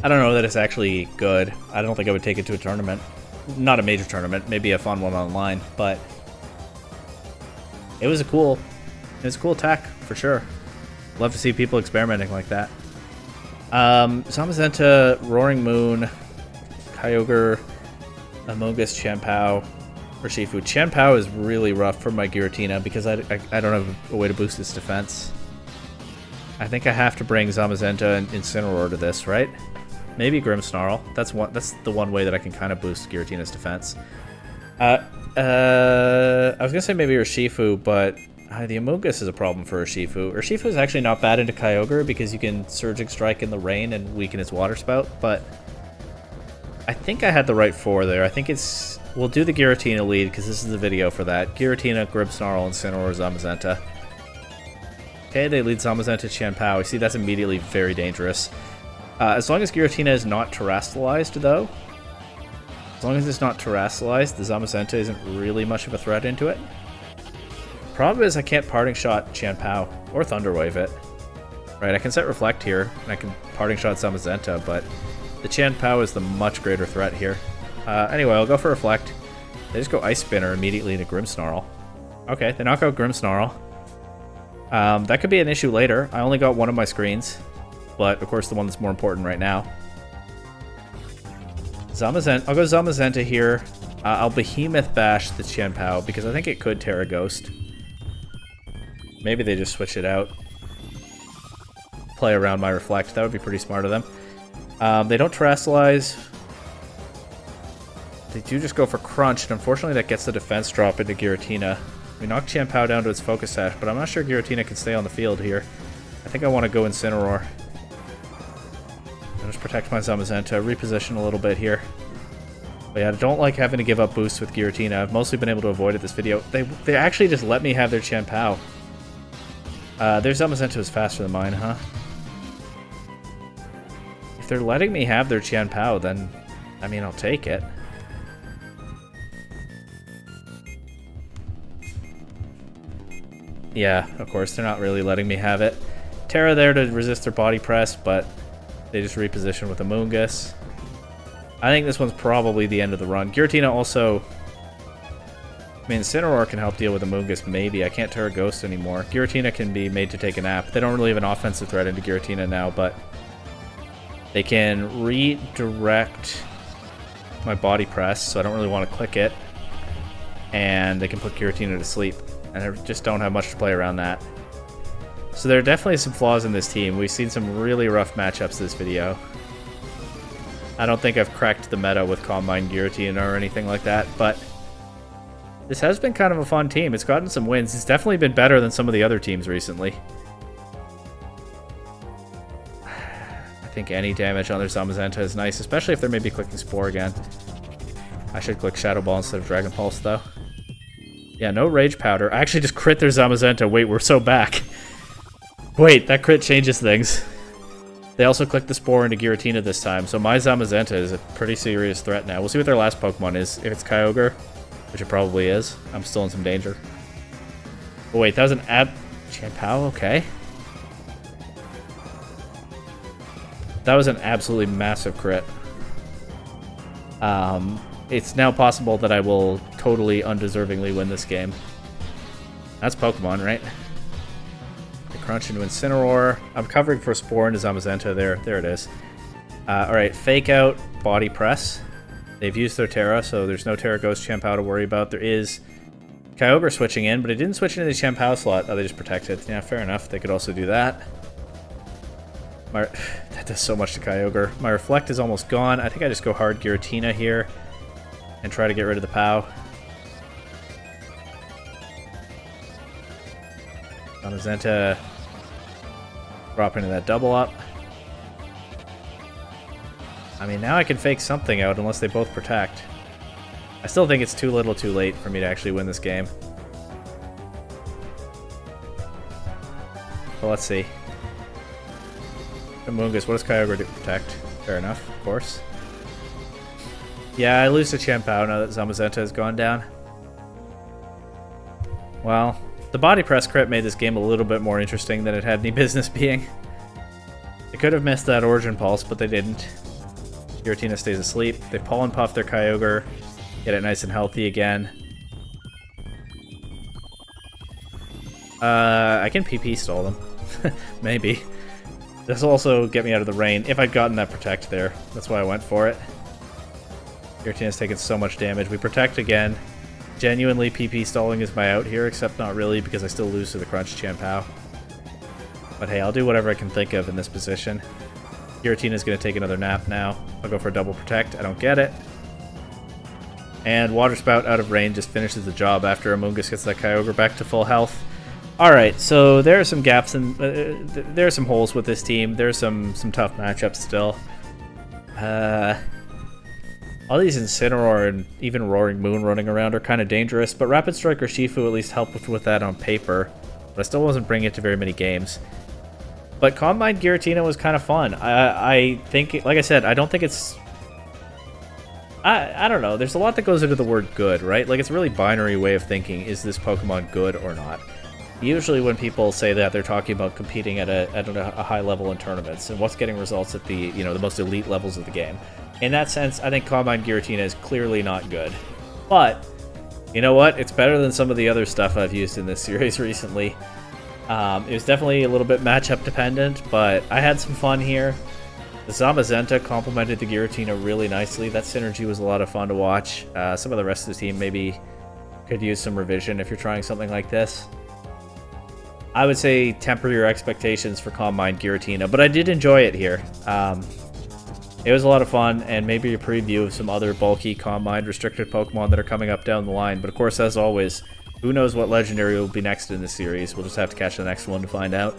I don't know that it's actually good. I don't think I would take it to a tournament. Not a major tournament. Maybe a fun one online. But it was a cool attack, for sure. Love to see people experimenting like that. Zamazenta, Roaring Moon, Kyogre, Amogus, Chien-Pao, Urshifu. Chien-Pao is really rough for my Giratina because I don't have a way to boost its defense. I think I have to bring Zamazenta and Incineroar to this, right? Maybe Grimmsnarl. That's the one way that I can kind of boost Giratina's defense. I was gonna say maybe Urshifu, but the Amogus is a problem for Urshifu. Urshifu is actually not bad into Kyogre because you can Surging Strike in the rain and weaken its Water Spout, but I think I had the right 4 there. I think it's... We'll do the Giratina lead because this is the video for that. Giratina, Grimmsnarl, Incineroar, Zamazenta. Okay, they lead Zamazenta, Chien-Pao. You see, that's immediately very dangerous. As long as Giratina is not terrestrialized, though, as long as it's not terrestrialized, the Zamazenta isn't really much of a threat into it. Problem is I can't Parting Shot Chien-Pao or Thunder Wave it. Right, I can set Reflect here, and I can Parting Shot Zamazenta, but the Chien-Pao is the much greater threat here. Anyway, I'll go for Reflect. They just go Ice Spinner immediately into Grimmsnarl. Okay, they knock out Grimmsnarl. That could be an issue later. I only got one of my screens, but of course the one that's more important right now. Zamazenta. I'll go Zamazenta here. I'll Behemoth Bash the Chien-Pao because I think it could Terra Ghost. Maybe they just switch it out. Play around my Reflect. That would be pretty smart of them. They don't Terrestrialize. They do just go for Crunch, and unfortunately that gets the defense drop into Giratina. We knock Chien-Pao down to its Focus Sash, but I'm not sure Giratina can stay on the field here. I think I want to go Incineroar. I'll just protect my Zamazenta, reposition a little bit here. But yeah, I don't like having to give up boosts with Giratina. I've mostly been able to avoid it this video. They actually just let me have their Chien-Pao. Their Zamazenta is faster than mine, huh? If they're letting me have their Chien-Pao, then, I mean, I'll take it. Yeah, of course, they're not really letting me have it. Terra there to resist their Body Press, but they just reposition with Amoonguss. I think this one's probably the end of the run. Giratina also... I mean, Incineroar can help deal with Amoonguss, maybe. I can't Terra Ghost anymore. Giratina can be made to take a nap. They don't really have an offensive threat into Giratina now, but... they can redirect my Body Press, so I don't really want to click it. And they can put Giratina to sleep. And I just don't have much to play around that. So there are definitely some flaws in this team. We've seen some really rough matchups this video. I don't think I've cracked the meta with Combine Giratina or anything like that, but this has been kind of a fun team. It's gotten some wins. It's definitely been better than some of the other teams recently. I think any damage on their Zamazenta is nice, especially if they're maybe clicking Spore again. I should click Shadow Ball instead of Dragon Pulse, though. Yeah, no Rage Powder. I actually just crit their Zamazenta. Wait, we're so back. Wait, that crit changes things. They also clicked the Spore into Giratina this time, so my Zamazenta is a pretty serious threat now. We'll see what their last Pokemon is. If it's Kyogre, which it probably is, I'm still in some danger. Oh, wait, that was an Chien-Pao? Okay. That was an absolutely massive crit. It's now possible that I will totally undeservingly win this game. That's Pokemon, right? I crunch into Incineroar. I'm covering for Spore into Zamazenta there. There it is. Alright, Fake Out. Body Press. They've used their Terra, so there's no Terra Ghost Chien-Pao to worry about. There is Kyogre switching in, but it didn't switch into the Chien-Pao slot. Oh, they just protected. Yeah, fair enough. They could also do that. That does so much to Kyogre. My Reflect is almost gone. I think I just go hard Giratina here and try to get rid of the POW. Zamazenta drop into that double up. I mean, now I can fake something out unless they both protect. I still think it's too little too late for me to actually win this game. But let's see. Amoonguss, what does Kyogre do? Protect. Fair enough, of course. Yeah, I lose to Chien-Pao now that Zamazenta has gone down. Well, the Body Press crit made this game a little bit more interesting than it had any business being. They could have missed that Origin Pulse, but they didn't. Giratina stays asleep. They Pollen Puff their Kyogre, get it nice and healthy again. I can PP stall them. Maybe. This will also get me out of the rain if I'd gotten that Protect there. That's why I went for it. Giratina's taken so much damage. We Protect again. Genuinely, PP stalling is my out here, except not really because I still lose to the Crunch Chien-Pao. But hey, I'll do whatever I can think of in this position. Giratina's going to take another nap now. I'll go for a double Protect. I don't get it. And Water Spout out of range just finishes the job after Amoonguss gets that Kyogre back to full health. Alright, so there are some gaps and there are some holes with this team. There's some tough matchups still. All these Incineroar and even Roaring Moon running around are kind of dangerous, but Rapid Strike or Shifu at least help with that on paper. But I still wasn't bringing it to very many games. But Calm Mind Giratina was kind of fun. I think, like I said, I don't think it's... I don't know. There's a lot that goes into the word good, right? Like, it's a really binary way of thinking. Is this Pokemon good or not? Usually when people say that, they're talking about competing at a high level in tournaments and what's getting results at the, the most elite levels of the game. In that sense, I think Calm Mind Giratina is clearly not good. But, you know what? It's better than some of the other stuff I've used in this series recently. It was definitely a little bit matchup dependent, but I had some fun here. The Zamazenta complemented the Giratina really nicely. That synergy was a lot of fun to watch. Some of the rest of the team maybe could use some revision if you're trying something like this. I would say temper your expectations for Calm Mind Giratina, but I did enjoy it here. It was a lot of fun, and maybe a preview of some other bulky Calm Mind restricted Pokemon that are coming up down the line. But of course, as always, who knows what Legendary will be next in this series. We'll just have to catch the next one to find out.